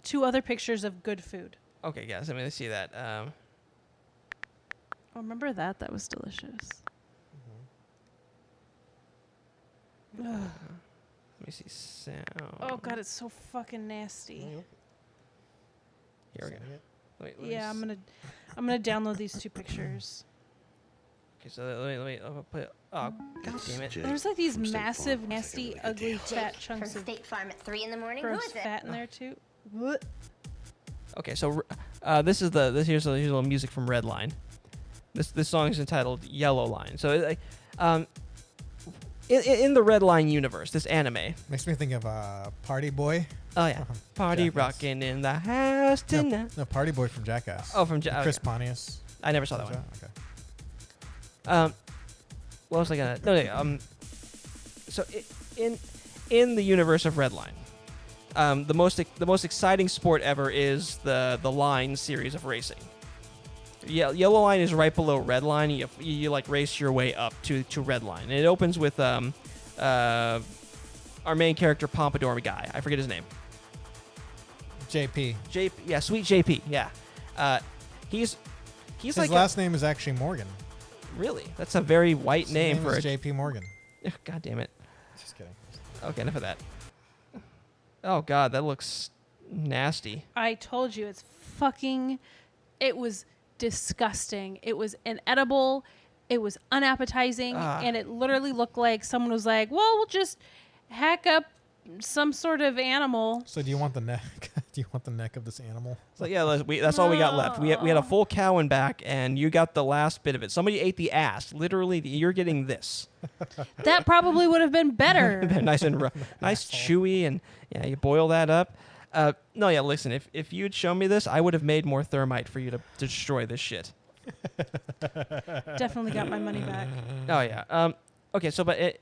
B: two other pictures of good food.
A: Okay, guys, let me see that.
B: Oh, remember that? That was delicious.
A: Let me see sound.
B: Oh God, it's so fucking nasty.
A: Here we go. Let me
B: Yeah, I'm gonna download these two pictures.
A: Okay, so let me put. Oh, God damn it!
B: There's like these massive, nasty, ugly, fat chunks
D: From
B: of
D: State Farm at 3 in the morning. Who
B: gross
D: is it?
B: fat in there too. What?
A: Okay, so here's a little music from Redline. This song is entitled Yellow Line. So in the Redline universe, this anime.
C: makes me think of Party Boy.
A: Oh yeah, party
C: Jackass.
A: rocking in the house tonight.
C: No, Party Boy from Jackass.
A: Oh, from
C: Chris
A: okay.
C: Pontius.
A: I never saw that one.
C: Okay.
A: What was I gonna? No. So in the universe of Redline, the most exciting sport ever is the Line series of racing. Yellow Line is right below Red Line. You like race your way up to Red Line, and it opens with our main character Pompadour guy. I forget his name.
C: JP.
A: Yeah, sweet JP. Yeah, he's
C: His
A: like
C: last name is actually Morgan.
A: really. That's a very white
C: His
A: name for
C: is
A: a.
C: JP Morgan.
A: God damn it.
C: Just kidding.
A: Okay, enough of that. Oh God, that looks nasty.
B: I told you it's fucking. It was disgusting. It was inedible. It was unappetizing, and it literally looked like someone was like, "Well, we'll just hack up some sort of animal."
C: So do you want the neck? Do you want the neck of this animal?
A: So yeah, that's all we got left. We had a full cow in back, and you got the last bit of it. Somebody ate the ass. Literally, you're getting this.
B: That probably would have been better.
A: Nice and nice, chewy, and yeah, you boil that up. No, yeah, listen, if you'd shown me this, I would have made more thermite for you to destroy this shit.
B: Definitely got my money back.
A: Oh yeah. Okay, so but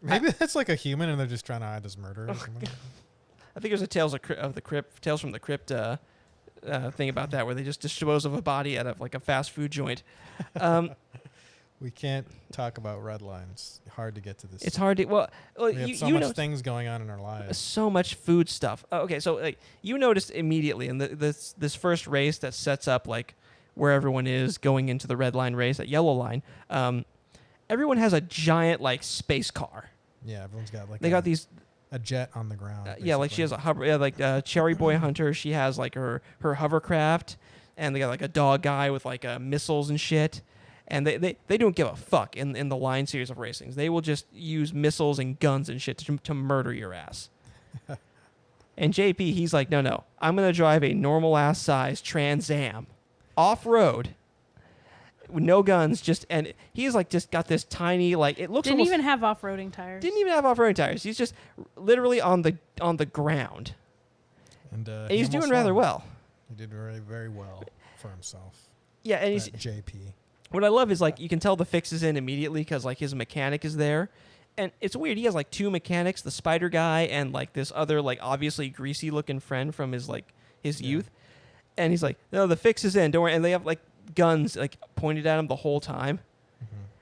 C: Maybe that's like a human, and they're just trying to hide this murder. Or something.
A: I think there's a Tales from the Crypt thing about that, where they just dispose of a body at like a fast food joint.
C: We can't talk about Redline. It's hard to get to this.
A: It's hard to
C: we have
A: you
C: so much
A: know
C: things going on in our lives.
A: so much food stuff. Okay, so like you noticed immediately in this first race that sets up like where everyone is going into the Red Line race at Yellow Line. Everyone has a giant like space car.
C: Yeah, everyone's got like
A: They got these.
C: a jet on the ground.
A: Yeah, like she has a hover. Yeah, like Cherry Boy Hunter. She has like her hovercraft, and they got like a dog guy with like missiles and shit. And they don't give a fuck in the Line series of racings. They will just use missiles and guns and shit to murder your ass. And JP, he's like, no, I'm gonna drive a normal ass size Trans Am, off road, with no guns. And he's like just got this tiny like it looks.
B: Didn't
A: almost,
B: even have off-roading tires.
A: Didn't even have off-roading tires. He's just literally on the ground.
C: And
A: He's doing rather well.
C: He did very, very well for himself.
A: Yeah, and he's
C: JP.
A: what I love is like you can tell the fix is in immediately because like his mechanic is there, and it's weird. He has like two mechanics, the spider guy and like this other like obviously greasy looking friend from his youth, and he's like, no, the fix is in. Don't worry. And they have like guns like pointed at him the whole time,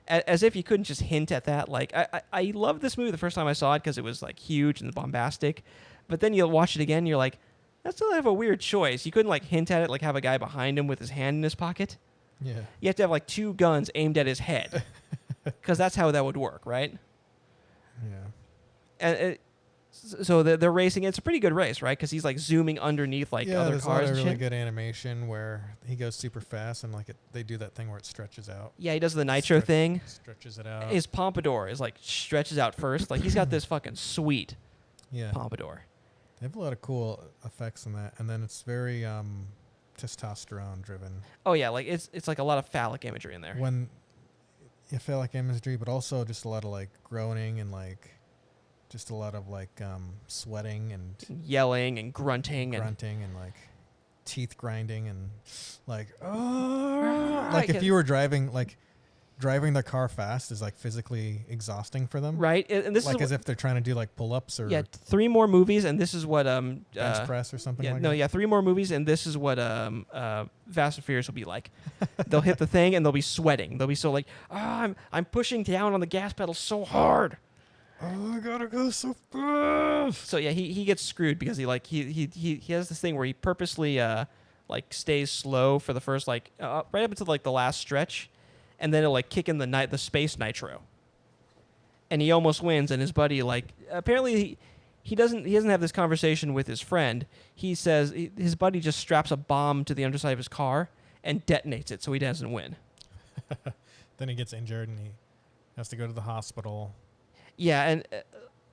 A: as if you couldn't just hint at that. Like I loved this movie the first time I saw it because it was like huge and bombastic, but then you watch it again, you're like, That's sort of a weird choice. You couldn't like hint at it, like have a guy behind him with his hand in his pocket.
C: Yeah.
A: You have to have like 2 guns aimed at his head, because that's how that would work, right?
C: Yeah.
A: And so they're racing. It's a pretty good race, right? Because he's like zooming underneath like other
C: there's
A: cars
C: a lot
A: and
C: of really
A: shit.
C: good animation where he goes super fast and like they do that thing where it stretches out.
A: Yeah, he does the nitro thing.
C: Stretches it out.
A: His pompadour is like stretches out first. Like he's got this fucking sweet
C: Yeah.
A: pompadour.
C: They have a lot of cool effects in that, and then it's very testosterone driven.
A: Oh yeah, like it's like a lot of phallic imagery in there.
C: When you feel like imagery, but also just a lot of like groaning and like just a lot of like sweating and
A: Yelling and grunting
C: grunting and like teeth grinding and like
A: Right,
C: like if
A: 'cause-
C: you were driving the car fast is like physically exhausting for them.
A: right. And this
C: Like
A: is
C: as if they're trying to do like pull-ups or
A: 3 more movies, and this is what
C: bench press or something like that.
A: 3 more movies, and this is what Fast and Furious will be like. They'll hit the thing and they'll be sweating. They'll be so like, I'm pushing down on the gas pedal so hard.
C: Oh, I gotta go so fast.
A: So yeah, he gets screwed because he like he has this thing where he purposely like stays slow for the first like right up until like the last stretch, and then it'll like kick in the space nitro. And he almost wins, and his buddy like apparently he doesn't have this conversation with his friend. He says his buddy just straps a bomb to the underside of his car and detonates it so he doesn't win.
C: Then he gets injured and he has to go to the hospital.
A: Yeah, and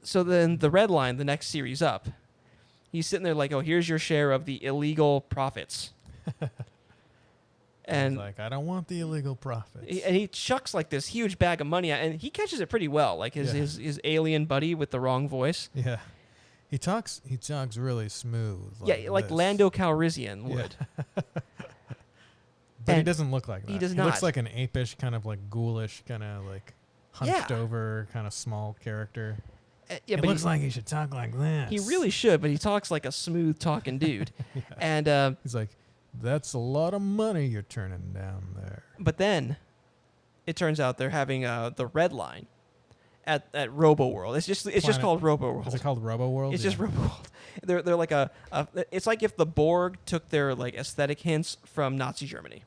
A: so then the Redline, the next series up, he's sitting there like, oh, here's your share of the illegal profits. And
C: he's like, I don't want the illegal profits.
A: he chucks like this huge bag of money, and he catches it pretty well, like his alien buddy with the wrong voice.
C: Yeah. He talks really smooth.
A: Like
C: this.
A: Lando Calrissian would.
C: But he
A: And
C: doesn't look like that.
A: he does
C: looks
A: not.
C: like an apish, kind of like ghoulish, kind of like hunched over, kind of small character.
A: Yeah,
C: It
A: but
C: looks like he should talk like this.
A: he really should, but he talks like a smooth talking dude. And
C: He's like, that's a lot of money you're turning down there.
A: but then it turns out they're having the Redline at Robo World. It's just
C: Planet-
A: called Robo World.
C: Is it called Robo World?
A: It's just Robo World. They're like it's like if the Borg took their like aesthetic hints from Nazi Germany.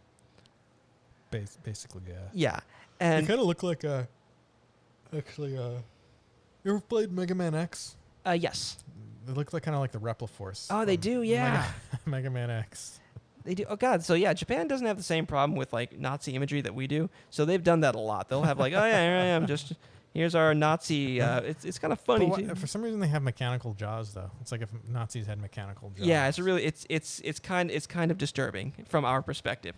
C: Basically, yeah.
A: Yeah,
C: They
A: and
C: kind of look like you ever played Mega Man X?
A: yes,
C: They look like kind of like the Repliforce.
A: Oh, they
C: from
A: do, yeah.
C: Mega Man X.
A: they do. Oh God, so yeah, Japan doesn't have the same problem with like Nazi imagery that we do. So they've done that a lot. They'll have like, oh yeah, here I am, just here's our Nazi. It's kind of funny.
C: But for some reason, they have mechanical jaws though. It's like if Nazis had mechanical jaws.
A: Yeah, it's kind of disturbing from our perspective.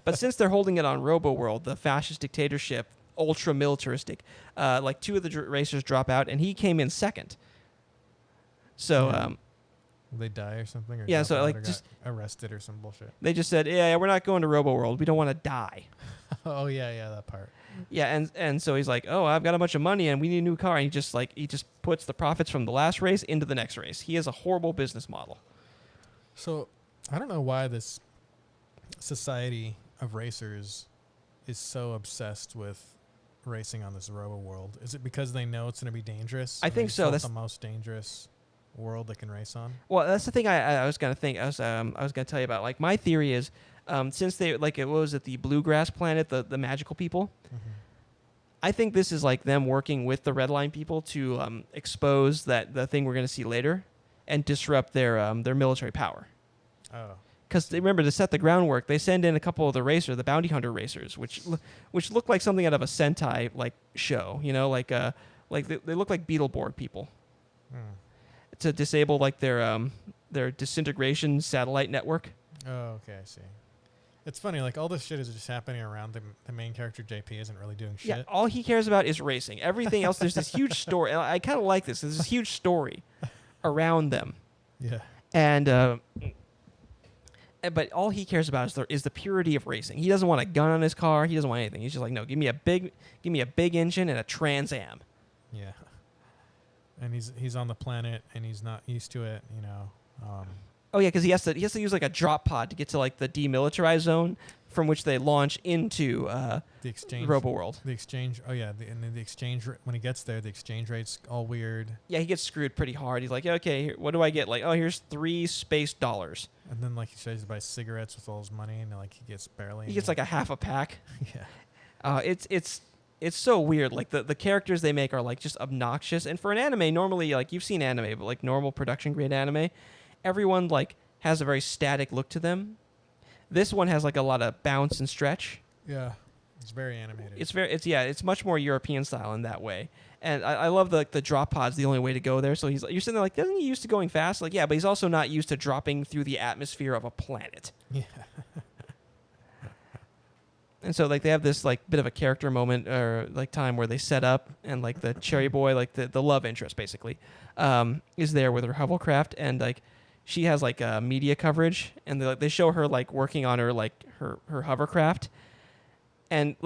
A: But since they're holding it on Robo World, the fascist dictatorship, ultra militaristic, like 2 of the racers drop out, and he came in second. So
C: Yeah. They die or something. Or
A: Yeah,
C: drop
A: so,
C: out
A: like,
C: or got
A: just-
C: arrested or some bullshit.
A: they just said, yeah, we're not going to Robo World. We don't want to die.
C: Oh yeah, that part.
A: Yeah, and so he's like, oh, I've got a bunch of money and we need a new car. And he just puts the profits from the last race into the next race. He has a horrible business model.
C: So I don't know why this society of racers is so obsessed with racing on this Robo World. Is it because they know it's going to be dangerous?
A: I
C: and
A: think
C: they
A: so.
C: built
A: That's
C: the most dangerous world they can race on.
A: Well, that's the thing I was gonna think. I was gonna tell you about. Like my theory is, since they like what was it, the Bluegrass Planet, the magical people.
C: Mm-hmm.
A: I think this is like them working with the Redline people to expose the thing we're gonna see later, and disrupt their military power.
C: Oh,
A: Because remember, to set the groundwork, they send in a couple of the bounty hunter racers, which look like something out of a Sentai like show. You know, like they look like Beetleborg people. To disable like their disintegration satellite network.
C: Oh, okay, I see. It's funny, like all this shit is just happening around the main character. JP isn't really doing shit.
A: Yeah, all he cares about is racing. Everything else, there's this huge story. And I kind of like this. There's this huge story around them,
C: Yeah.
A: and but all he cares about is the purity of racing. He doesn't want a gun on his car. He doesn't want anything. He's just like, no, give me a big engine and a Trans Am.
C: Yeah. And he's on the planet and he's not used to it, you know.
A: Oh yeah, because he has to use like a drop pod to get to like the demilitarized zone from which they launch into
C: The exchange.
A: Robo World.
C: The exchange. Oh yeah, and then the exchange. When he gets there, the exchange rate's all weird.
A: Yeah, he gets screwed pretty hard. He's like, okay, here, what do I get? Like, oh, here's 3 space dollars.
C: And then like he tries to buy cigarettes with all his money, and like he gets barely.
A: He gets like a half a pack.
C: yeah.
A: It's so weird. Like the characters they make are like just obnoxious. And for an anime, normally like you've seen anime, but like normal production grade anime, everyone like has a very static look to them. This one has like a lot of bounce and stretch.
C: Yeah. It's very animated.
A: It's much more European style in that way. And I love the drop pod's the only way to go there. So you're sitting there like, doesn't he used to going fast? Like, yeah, but he's also not used to dropping through the atmosphere of a planet.
C: Yeah.
A: And so like they have this like bit of a character moment or like time where they set up and like the cherry boy, like the love interest basically, is there with her hovercraft, and like she has like media coverage, and they show her like working on her like her hovercraft, and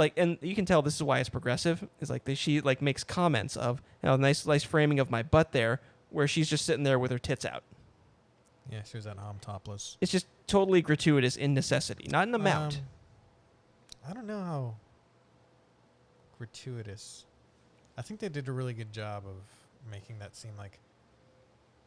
A: you can tell this is why it's progressive. Is like she like makes comments of, you know, nice framing of my butt there, where she's just sitting there with her tits out.
C: Yeah, she was at home topless.
A: It's just totally gratuitous in necessity, not in amount.
C: I don't know how gratuitous. I think they did a really good job of making that seem like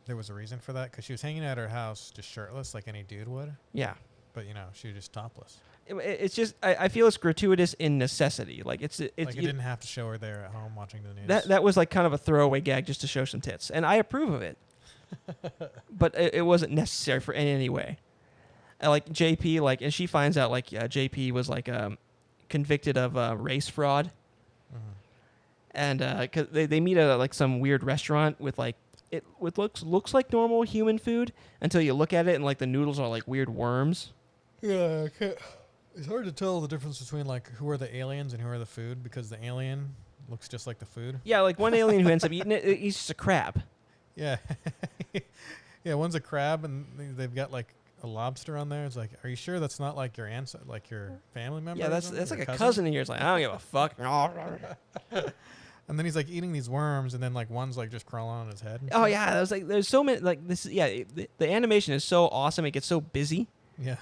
C: there was a reason for that, because she was hanging out at her house just shirtless like any dude would.
A: Yeah.
C: But, you know, she was just topless.
A: It's just I feel it's gratuitous in necessity. Like it's
C: like it didn't have to show her there at home watching the news.
A: That was like kind of a throwaway gag just to show some tits, and I approve of it. But it wasn't necessary for any way. Like JP, like, and she finds out like JP was like convicted of race fraud, and cause they meet at like some weird restaurant with like it looks like normal human food until you look at it and like the noodles are like weird worms.
C: Yeah, it's hard to tell the difference between like who are the aliens and who are the food, because the alien looks just like the food.
A: Yeah, like one alien who ends up eating it, he's just a crab.
C: Yeah, yeah, one's a crab and they've got like a lobster on there. It's like, are you sure that's not like your like your family member?
A: Yeah, that's like a cousin of yours. Like, I don't give a fuck.
C: And then he's like eating these worms, and then like one's like just crawling on his head.
A: Oh yeah, I was like, there's so many like this. Yeah, the animation is so awesome. It gets so busy.
C: Yeah.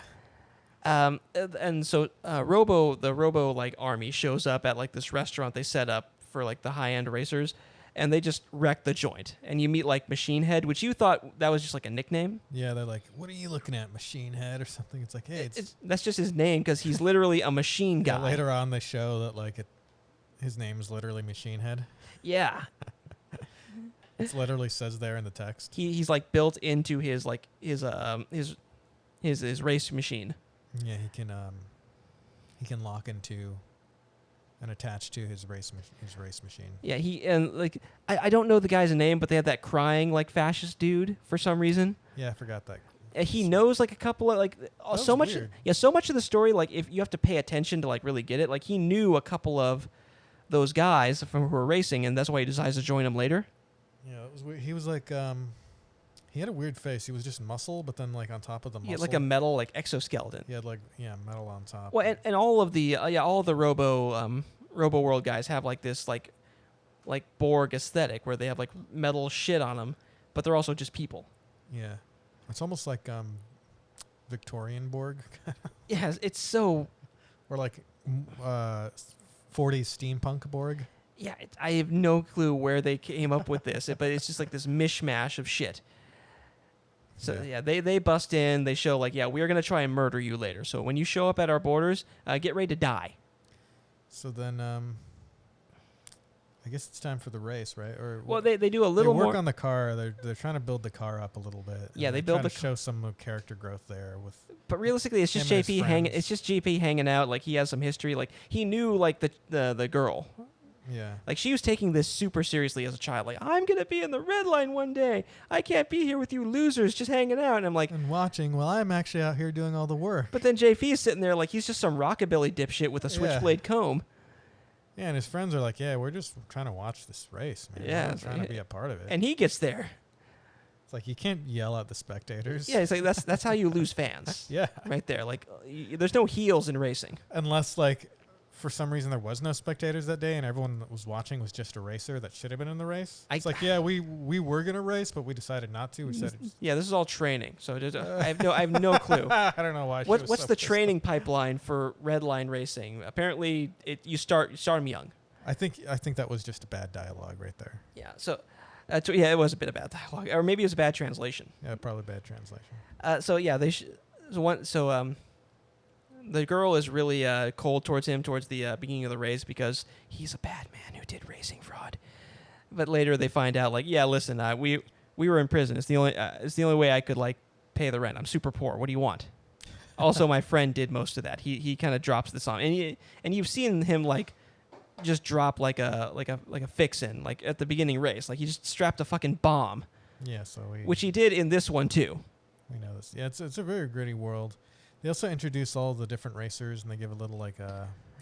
A: And so the Robo like army shows up at like this restaurant they set up for like the high end racers, and they just wreck the joint. And you meet like Machine Head, which you thought that was just like a nickname.
C: Yeah, they're like, "What are you looking at, Machine Head?" or something. It's like, hey,
A: that's just his name because he's literally a machine guy.
C: Yeah, later on, they show that like his name is literally Machine Head.
A: Yeah.
C: It literally says there in the text.
A: He's like built into his like his race machine.
C: Yeah, he can lock into and attach to his race machine.
A: Yeah, I don't know the guy's name, but they have that crying like fascist dude for some reason.
C: Yeah, I forgot that.
A: He knows like a couple of like so much.
C: Weird.
A: Yeah, so much of the story, like if you have to pay attention to like really get it. Like he knew a couple of those guys from who were racing, and that's why he decides to join them later.
C: Yeah, it was weird. He was like he had a weird face. He was just muscle, but then like on top of the muscle,
A: he had like a metal like exoskeleton.
C: He had like metal on top.
A: Well, and all of the all of the Robo World guys have like this like Borg aesthetic where they have like metal shit on them, but they're also just people.
C: Yeah, it's almost like Victorian Borg.
A: Yeah, it's so.
C: Or like 40s steampunk Borg.
A: Yeah, I have no clue where they came up with this, but it's just like this mishmash of shit. So yeah, they bust in. They show like, yeah, we're gonna try and murder you later. So when you show up at our borders, get ready to die.
C: So then, I guess it's time for the race, right? Or
A: well, they do a little
C: more. They work
A: more
C: on the car. They're trying to build the car up a little bit.
A: Yeah, they build
C: show some character growth there with.
A: But realistically, it's just JP hanging. It's just JP hanging out. Like he has some history. Like he knew like the girl.
C: Yeah.
A: Like she was taking this super seriously as a child. Like I'm gonna be in the Redline one day. I can't be here with you losers just hanging out. And I'm like,
C: and watching while I'm actually out here doing all the work.
A: But then JP is sitting there like he's just some rockabilly dipshit with a switchblade comb.
C: Yeah, and his friends are like, yeah, we're just trying to watch this race, man.
A: Yeah,
C: we're trying to be a part of it.
A: And he gets there.
C: It's like you can't yell at the spectators.
A: Yeah, it's like that's how you lose fans.
C: Yeah,
A: right there. Like there's no heels in racing
C: unless like for some reason there was no spectators that day and everyone that was watching was just a racer that should have been in the race. It's like, yeah, we were gonna race, but we decided not to. We said,
A: yeah, this is all training, so I have no clue.
C: I don't know why.
A: What's the training pipeline for Redline racing? Apparently, you start them young.
C: I think that was just a bad dialogue right there.
A: Yeah. So, yeah, it was a bit of bad dialogue, or maybe it was a bad translation.
C: Yeah, probably bad translation.
A: The girl is really cold towards him towards the beginning of the race because he's a bad man who did racing fraud. But later they find out, like, yeah, listen, we were in prison. It's the only way I could like pay the rent. I'm super poor. What do you want? Also, my friend did most of that. He kind of drops this on, and you've seen him like just drop like a fix-in like at the beginning race. Like he just strapped a fucking bomb.
C: Yeah,
A: which he did in this one too.
C: We know this. Yeah, it's a very gritty world. They also introduce all the different racers, and they give a little like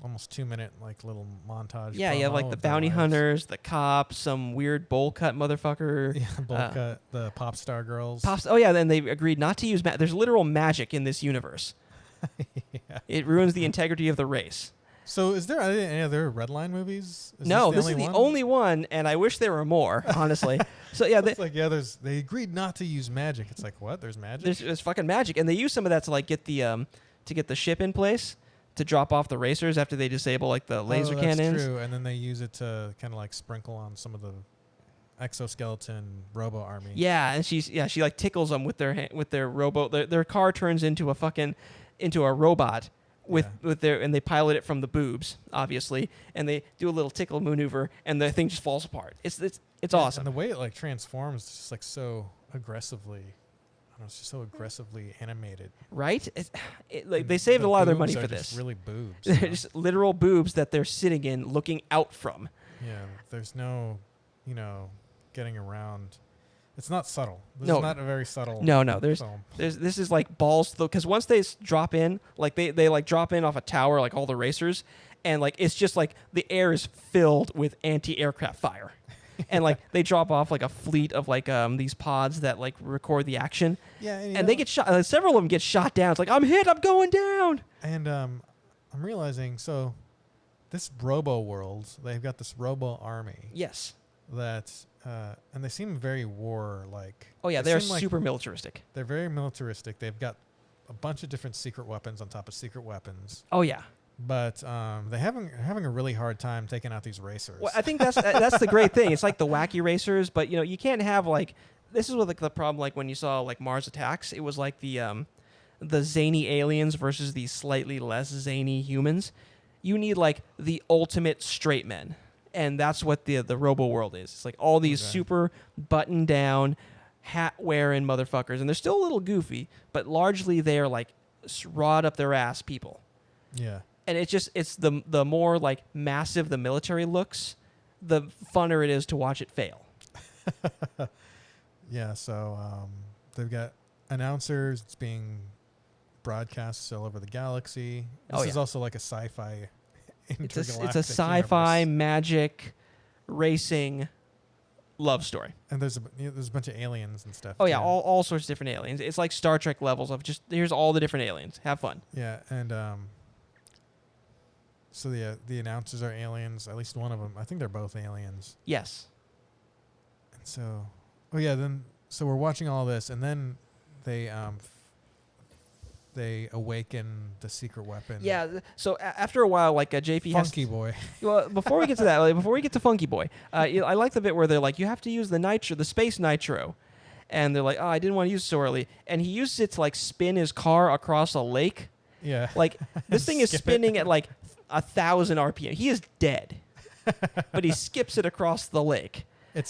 C: almost 2-minute like little montage.
A: Yeah, you have like the bounty hunters, the cops, some weird bowl cut motherfucker.
C: Yeah, bowl cut, the pop star girls.
A: Oh yeah, then they agreed not to use there's literal magic in this universe.
C: Yeah.
A: It ruins the integrity of the race.
C: So is there any other Redline movies?
A: No, this is the only one, and I wish there were more, honestly. So yeah,
C: they agreed not to use magic. It's like, what? There's magic?
A: There's fucking magic, and they use some of that to like get the ship in place to drop off the racers after they disable like the laser cannons.
C: That's true, and then they use it to kind of like sprinkle on some of the exoskeleton robo army.
A: Yeah, and she like tickles them with their robo. Their car turns into a robot. With their, and they pilot it from the boobs, obviously, and they do a little tickle maneuver, and the thing just falls apart. It's awesome.
C: And the way it like transforms, is just like so aggressively, I don't know, it's just so aggressively animated.
A: Right? They saved a lot of their money for this.
C: Just really boobs.
A: They're just literal boobs that they're sitting in, looking out from.
C: Yeah, there's no, getting around. It's not subtle. This
A: is
C: not a very subtle.
A: No. This is like balls, though, because once they drop in, like they like drop in off a tower, like all the racers, and like it's just like the air is filled with anti-aircraft fire, and like they drop off like a fleet of like these pods that like record the action.
C: Yeah,
A: and they get shot. Several of them get shot down. It's like I'm hit. I'm going down.
C: And I'm realizing this robo world, they've got this robo army.
A: Yes.
C: That. And they seem very war-like.
A: Oh, yeah, they're super militaristic.
C: They're very militaristic. They've got a bunch of different secret weapons on top of secret weapons.
A: Oh, yeah.
C: But they're having a really hard time taking out these racers.
A: Well, I think that's the great thing. It's like the wacky racers, but, you can't have, like... This is what like the problem, like, when you saw, like, Mars Attacks. It was like the zany aliens versus the slightly less zany humans. You need, like, the ultimate straight men. And that's what the robo world is. It's like all these super buttoned down, hat wearing motherfuckers, and they're still a little goofy, but largely they're like rod up their ass people.
C: Yeah.
A: And it's the more like massive the military looks, the funner it is to watch it fail.
C: Yeah. So they've got announcers. It's being broadcast all over the galaxy. This is also like a sci-fi. It's
A: a sci-fi
C: universe.
A: Magic racing love story.
C: And there's a bunch of aliens and stuff.
A: Oh yeah, all sorts of different aliens. It's like Star Trek levels of just here's all the different aliens. Have fun.
C: Yeah, and so the announcers are aliens. At least one of them. I think they're both aliens.
A: Yes.
C: And so, so we're watching all this, and then they awaken the secret weapon.
A: Yeah. So after a while, like JP
C: Funky Boy.
A: Well, before we get to that, before we get to Funky Boy, I like the bit where they're like, you have to use the space nitro, and they're like, oh, I didn't want to use it so early, and he uses it to like spin his car across a lake.
C: Yeah.
A: Like this thing is spinning at like 1,000 RPM. He is dead, but he skips it across the lake.
C: It's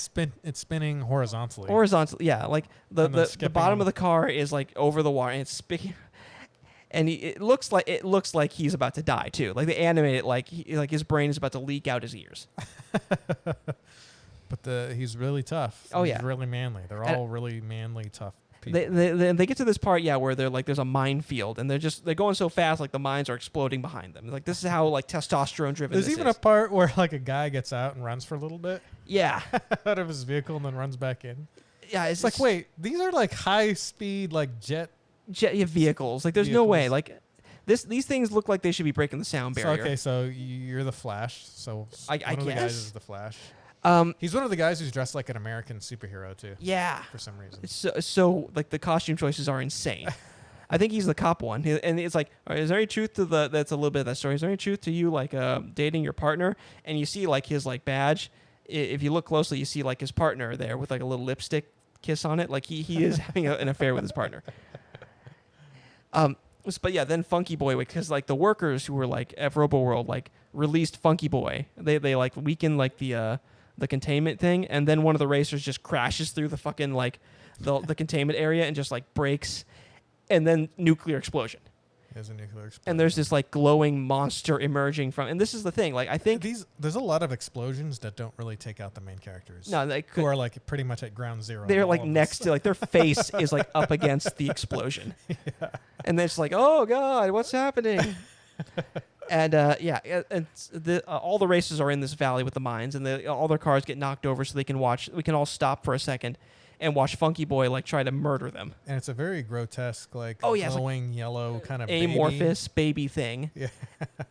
C: spinning horizontally.
A: Horizontally, yeah. Like the bottom of the car is like over the water, and it's spinning. And it looks like he's about to die too. Like they animate it like his brain is about to leak out his ears.
C: But he's really tough.
A: Oh,
C: he's really manly. They're all really manly, tough people.
A: They get to this part, where they're like there's a minefield, and they're going so fast like the mines are exploding behind them. Like this is how like testosterone driven.
C: There's even a part where like a guy gets out and runs for a little bit.
A: Yeah.
C: Out of his vehicle and then runs back in.
A: Yeah,
C: it's like, wait, these are like high speed like jet
A: vehicles. Like there's no way. Like These things look like they should be breaking the sound barrier.
C: So, okay, so you're the Flash. So
A: I
C: one of the guys
A: guess.
C: is the Flash.
A: Um,
C: He's one of the guys who's dressed like an American superhero too.
A: yeah.
C: For some reason.
A: So like the costume choices are insane. I think he's the cop one, and it's like, all right, is there any truth to that's a little bit of that story? Is there any truth to you like dating your partner? And you see like his like badge. If you look closely, you see like his partner there with like a little lipstick kiss on it. Like he is having an affair with his partner. But yeah, then Funky Boy, because like the workers who were like at Robo World like released Funky Boy. They like weakened like the containment thing, and then one of the racers just crashes through the fucking like the containment area and just like breaks. And then nuclear explosion.
C: There's a nuclear explosion.
A: And there's this like glowing monster emerging from. And this is the thing. Like I think
C: there's a lot of explosions that don't really take out the main characters.
A: no, they
C: who are like pretty much at ground zero.
A: They're like next to like their face is like up against the explosion. Yeah. And then it's like, oh god, what's happening? And all the races are in this valley with the mines, and all their cars get knocked over, so they can watch. We can all stop for a second and watch Funky Boy like try to murder them.
C: And it's a very grotesque, like glowing yellow kind of
A: amorphous baby thing.
C: Yeah.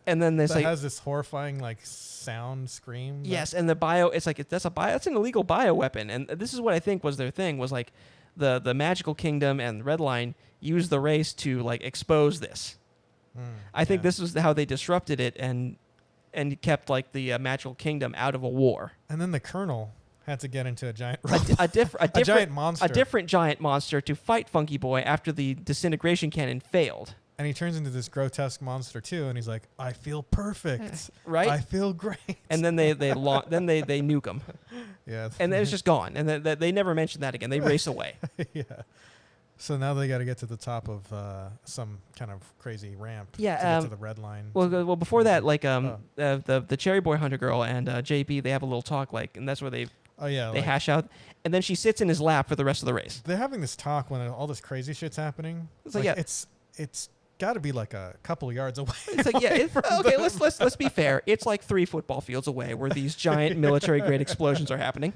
A: And then there's
C: that
A: like
C: has this horrifying like sound scream.
A: Yes, and the bio, it's like that's an illegal bioweapon, and this is what I think was their thing was like the Magical Kingdom and Redline used the race to like expose this. I think this was how they disrupted it and kept like the Magical Kingdom out of a war.
C: And then the Colonel had to get into a giant
A: a
C: giant monster.
A: A different giant monster to fight Funky Boy after the disintegration cannon failed.
C: And he turns into this grotesque monster too, and he's like, "I feel perfect,
A: right?
C: I feel great."
A: And then they nuke him.
C: Yeah.
A: And then it's just gone, and they never mention that again. They race away.
C: Yeah. So now they got to get to the top of some kind of crazy ramp.
A: Yeah.
C: To get to the red line.
A: Well, before that, like the Cherry Boy Hunter girl and JB, they have a little talk, like, and that's where they hash out, and then she sits in his lap for the rest of the race.
C: They're having this talk when all this crazy shit's happening.
A: It's like, yeah,
C: it's got to be like a couple yards away.
A: It's like, yeah, okay, let's be fair. It's like 3 football fields away where these giant military grade explosions are happening.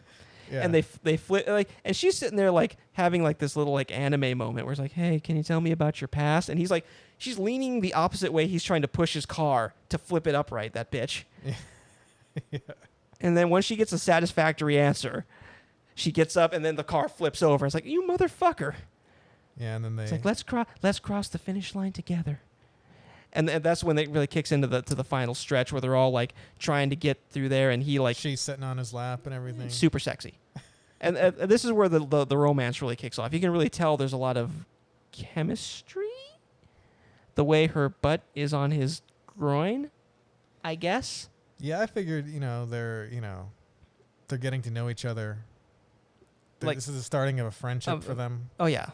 A: Yeah. And they flip like, and she's sitting there like having like this little like anime moment where it's like, hey, can you tell me about your past? And he's like, she's leaning the opposite way. He's trying to push his car to flip it upright. That bitch. Yeah. Yeah. And then once she gets a satisfactory answer, she gets up and then the car flips over. It's like, you motherfucker.
C: Yeah, and then
A: it's like, let's cross the finish line together. And that's when it really kicks into the final stretch where they're all like trying to get through there, and he like
C: she's sitting on his lap and everything,
A: super sexy. And this is where the romance really kicks off. You can really tell there's a lot of chemistry. The way her butt is on his groin, I guess.
C: Yeah, I figured they're getting to know each other. Like, this is the starting of a friendship for them.
A: Oh yeah.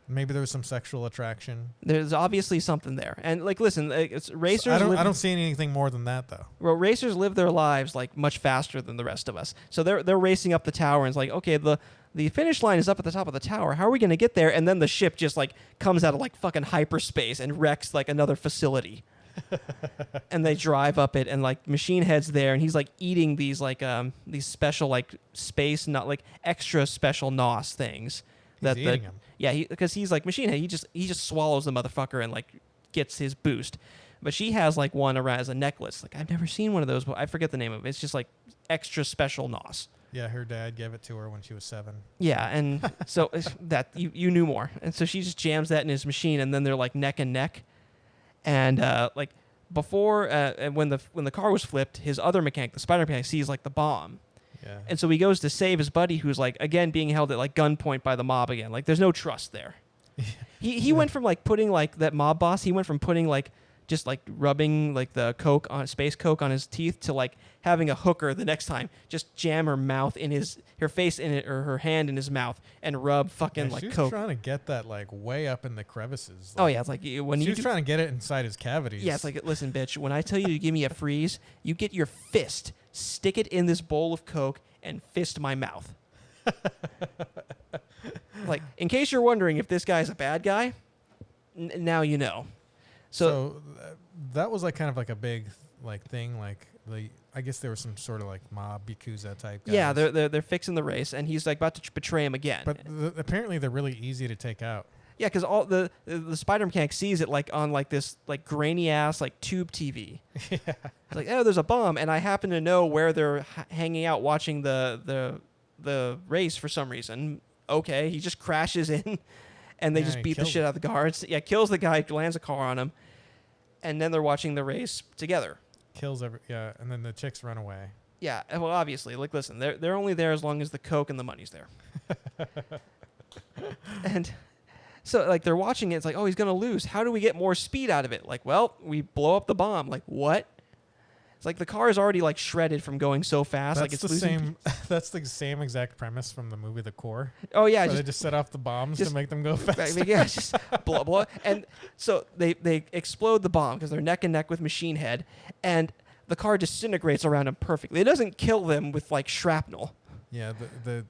C: Maybe there was some sexual attraction.
A: There's obviously something there, and like, listen, it's racers.
C: I don't see anything more than that, though.
A: Well, racers live their lives like much faster than the rest of us. So they're racing up the tower, and it's like, okay, the finish line is up at the top of the tower. How are we going to get there? And then the ship just like comes out of like fucking hyperspace and wrecks like another facility. And they drive up it, and like Machine Head's there, and he's like eating these like these special like space, not like extra special NOS things.
C: He's eating them.
A: Yeah, because he's like Machine Head. He just swallows the motherfucker and like gets his boost. But she has like one around as a necklace. Like, I've never seen one of those, but I forget the name of it. It's just like extra special NOS.
C: Yeah, her dad gave it to her when she was 7.
A: Yeah, and so that you knew more. And so she just jams that in his machine, and then they're like neck and neck. And like before, when the car was flipped, his other mechanic, the spider mechanic, sees like the bomb.
C: Yeah.
A: And so he goes to save his buddy, who's like again being held at like gunpoint by the mob again. Like, there's no trust there. He went from like putting like that mob boss. He went from putting like just like rubbing like the space coke on his teeth to like having a hooker the next time just jam her face in it, or her hand in his mouth and rub fucking like
C: she was
A: coke.
C: Trying to get that like way up in the crevices.
A: Oh yeah, it's like when
C: she was trying to get it inside his cavities.
A: Yeah, it's like, listen, bitch, when I tell you to give me a freeze, you get your fist, stick it in this bowl of coke, and fist my mouth. Like, in case you're wondering if this guy's a bad guy, now you know. So
C: that was like kind of like a big like thing. Like I guess there was some sort of like mob yakuza type guys.
A: Yeah, they're fixing the race, and he's like about to betray him again.
C: But apparently they're really easy to take out.
A: Yeah, because all the spider mechanic sees it like on like this like grainy ass like tube TV.
C: Yeah.
A: It's like, oh, there's a bomb, and I happen to know where they're hanging out watching the race for some reason. Okay, he just crashes in, and they just beat the shit out of the guards. Yeah, kills the guy, lands a car on him, and then they're watching the race together.
C: And then the chicks run away.
A: Yeah, well, obviously, like, listen, they're only there as long as the coke and the money's there. And so, like, they're watching it. It's like, oh, he's going to lose. How do we get more speed out of it? Like, well, we blow up the bomb. Like, what? It's like the car is already, like, shredded from going so fast.
C: That's
A: like, it's
C: the
A: losing
C: same. That's the same exact premise from the movie The Core.
A: Oh, yeah.
C: They just set off the bombs to make them go faster.
A: Yeah, just blow. And so they explode the bomb because they're neck and neck with Machine Head. And the car disintegrates around them perfectly. It doesn't kill them with, like, shrapnel.
C: Yeah, the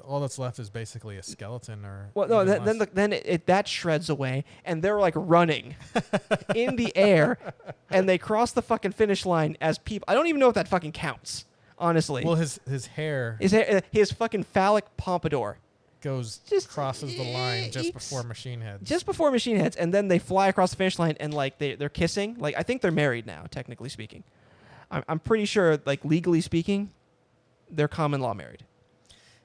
C: all that's left is basically a skeleton or.
A: Well, no, then that shreds away, and they're like running in the air, and they cross the fucking finish line as people. I don't even know if that fucking counts, honestly.
C: Well, his hair,
A: his fucking phallic pompadour
C: crosses the line just before Machine Heads.
A: Just before Machine Heads, and then they fly across the finish line, and like they're kissing. Like, I think they're married now, technically speaking. I'm pretty sure, like, legally speaking, they're common law married.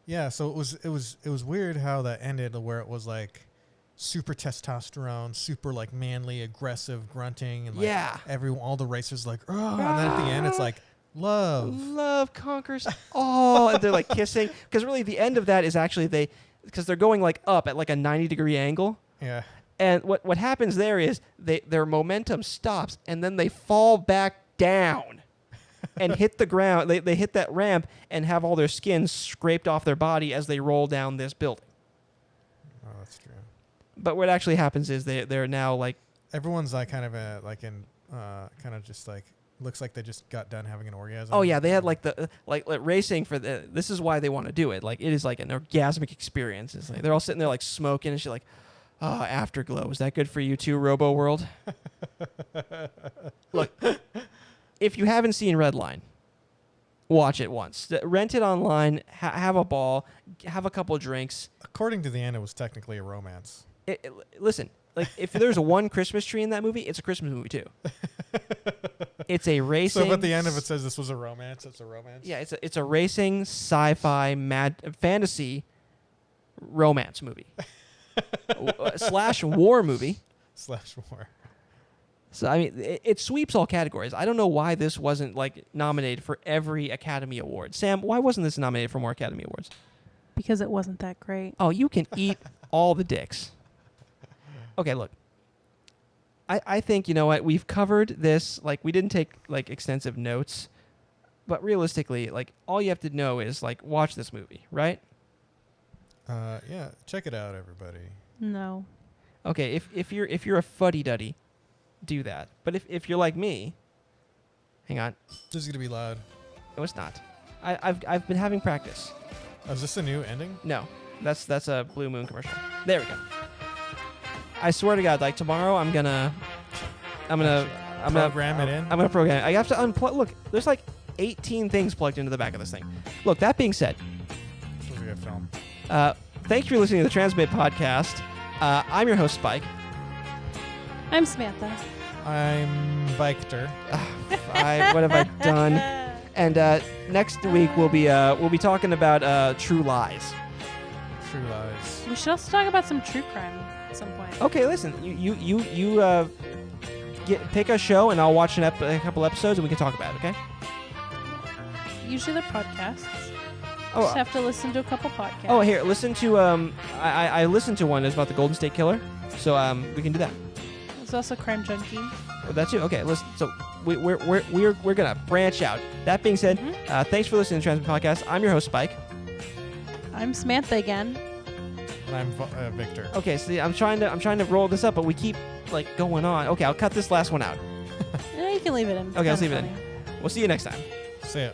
C: Yeah, so it was weird how that ended, where it was like super testosterone, super like manly, aggressive grunting, and like all the racers like, oh, and then at the end it's like love
A: conquers all, and they're like kissing, because really the end of that is actually because they're going like up at like a 90-degree angle.
C: Yeah.
A: And what happens there is their momentum stops, and then they fall back down. And hit the ground. They hit that ramp and have all their skin scraped off their body as they roll down this building.
C: Oh, that's true.
A: But what actually happens is they're now like,
C: everyone's like kind of just like looks like they just got done having an orgasm.
A: oh yeah, they had like the like racing for this is why they want to do it. Like, it is like an orgasmic experience. It's like they're all sitting there like smoking and shit, like, oh, afterglow. Is that good for you too, Robo World? Look. If you haven't seen Redline, watch it once. Rent it online, have a ball, have a couple of drinks.
C: According to the end, it was technically a romance.
A: Listen, like, if there's one Christmas tree in that movie, it's a Christmas movie too. It's a racing.
C: So if at the end of it says this was a romance, it's a romance?
A: Yeah, it's a racing, sci-fi, fantasy romance movie. / war movie.
C: / war.
A: So, I mean, it sweeps all categories. I don't know why this wasn't, like, nominated for every Academy Award. Sam, why wasn't this nominated for more Academy Awards?
B: Because it wasn't that great.
A: Oh, you can eat all the dicks. Okay, look. I think, you know what, we've covered this. Like, we didn't take, like, extensive notes. But realistically, like, all you have to know is, like, watch this movie, right?
C: Yeah, check it out, everybody.
B: No.
A: Okay, if you're a fuddy-duddy, do that. But if you're like me, hang on.
C: This is gonna be loud.
A: No, it's not. I've been having practice.
C: Oh, is this a new ending?
A: No, that's a Blue Moon commercial. There we go. I swear to God, like, tomorrow I'm gonna
C: program it in.
A: I'm gonna program it. I have to unplug. Look, there's like 18 things plugged into the back of this thing. Look, that being said,
C: This was a good film.
A: thank you for listening to the Transmit Podcast. I'm your host, Spike.
B: I'm Samantha.
C: I'm Victor.
A: What have I done? And next week we'll be talking about True Lies.
C: True Lies.
B: We should also talk about some true crime at some point.
A: Okay, listen. You pick a show and I'll watch a couple episodes and we can talk about it. Okay.
B: Usually they're podcasts.
A: Oh,
B: Just have to listen to a couple podcasts.
A: Oh, here, listen to I listened to one that's about the Golden State Killer, so we can do that.
B: There's also Crime Junkie.
A: Oh, that too. Okay, listen. So we're gonna branch out. That being said, thanks for listening to Transmit Podcast. I'm your host, Spike.
B: I'm Samantha again.
C: And I'm Victor.
A: Okay, see, I'm trying to roll this up, but we keep like going on. Okay, I'll cut this last one out.
B: You can leave it in.
A: Okay, I'll leave it in. We'll see you next time.
C: See ya.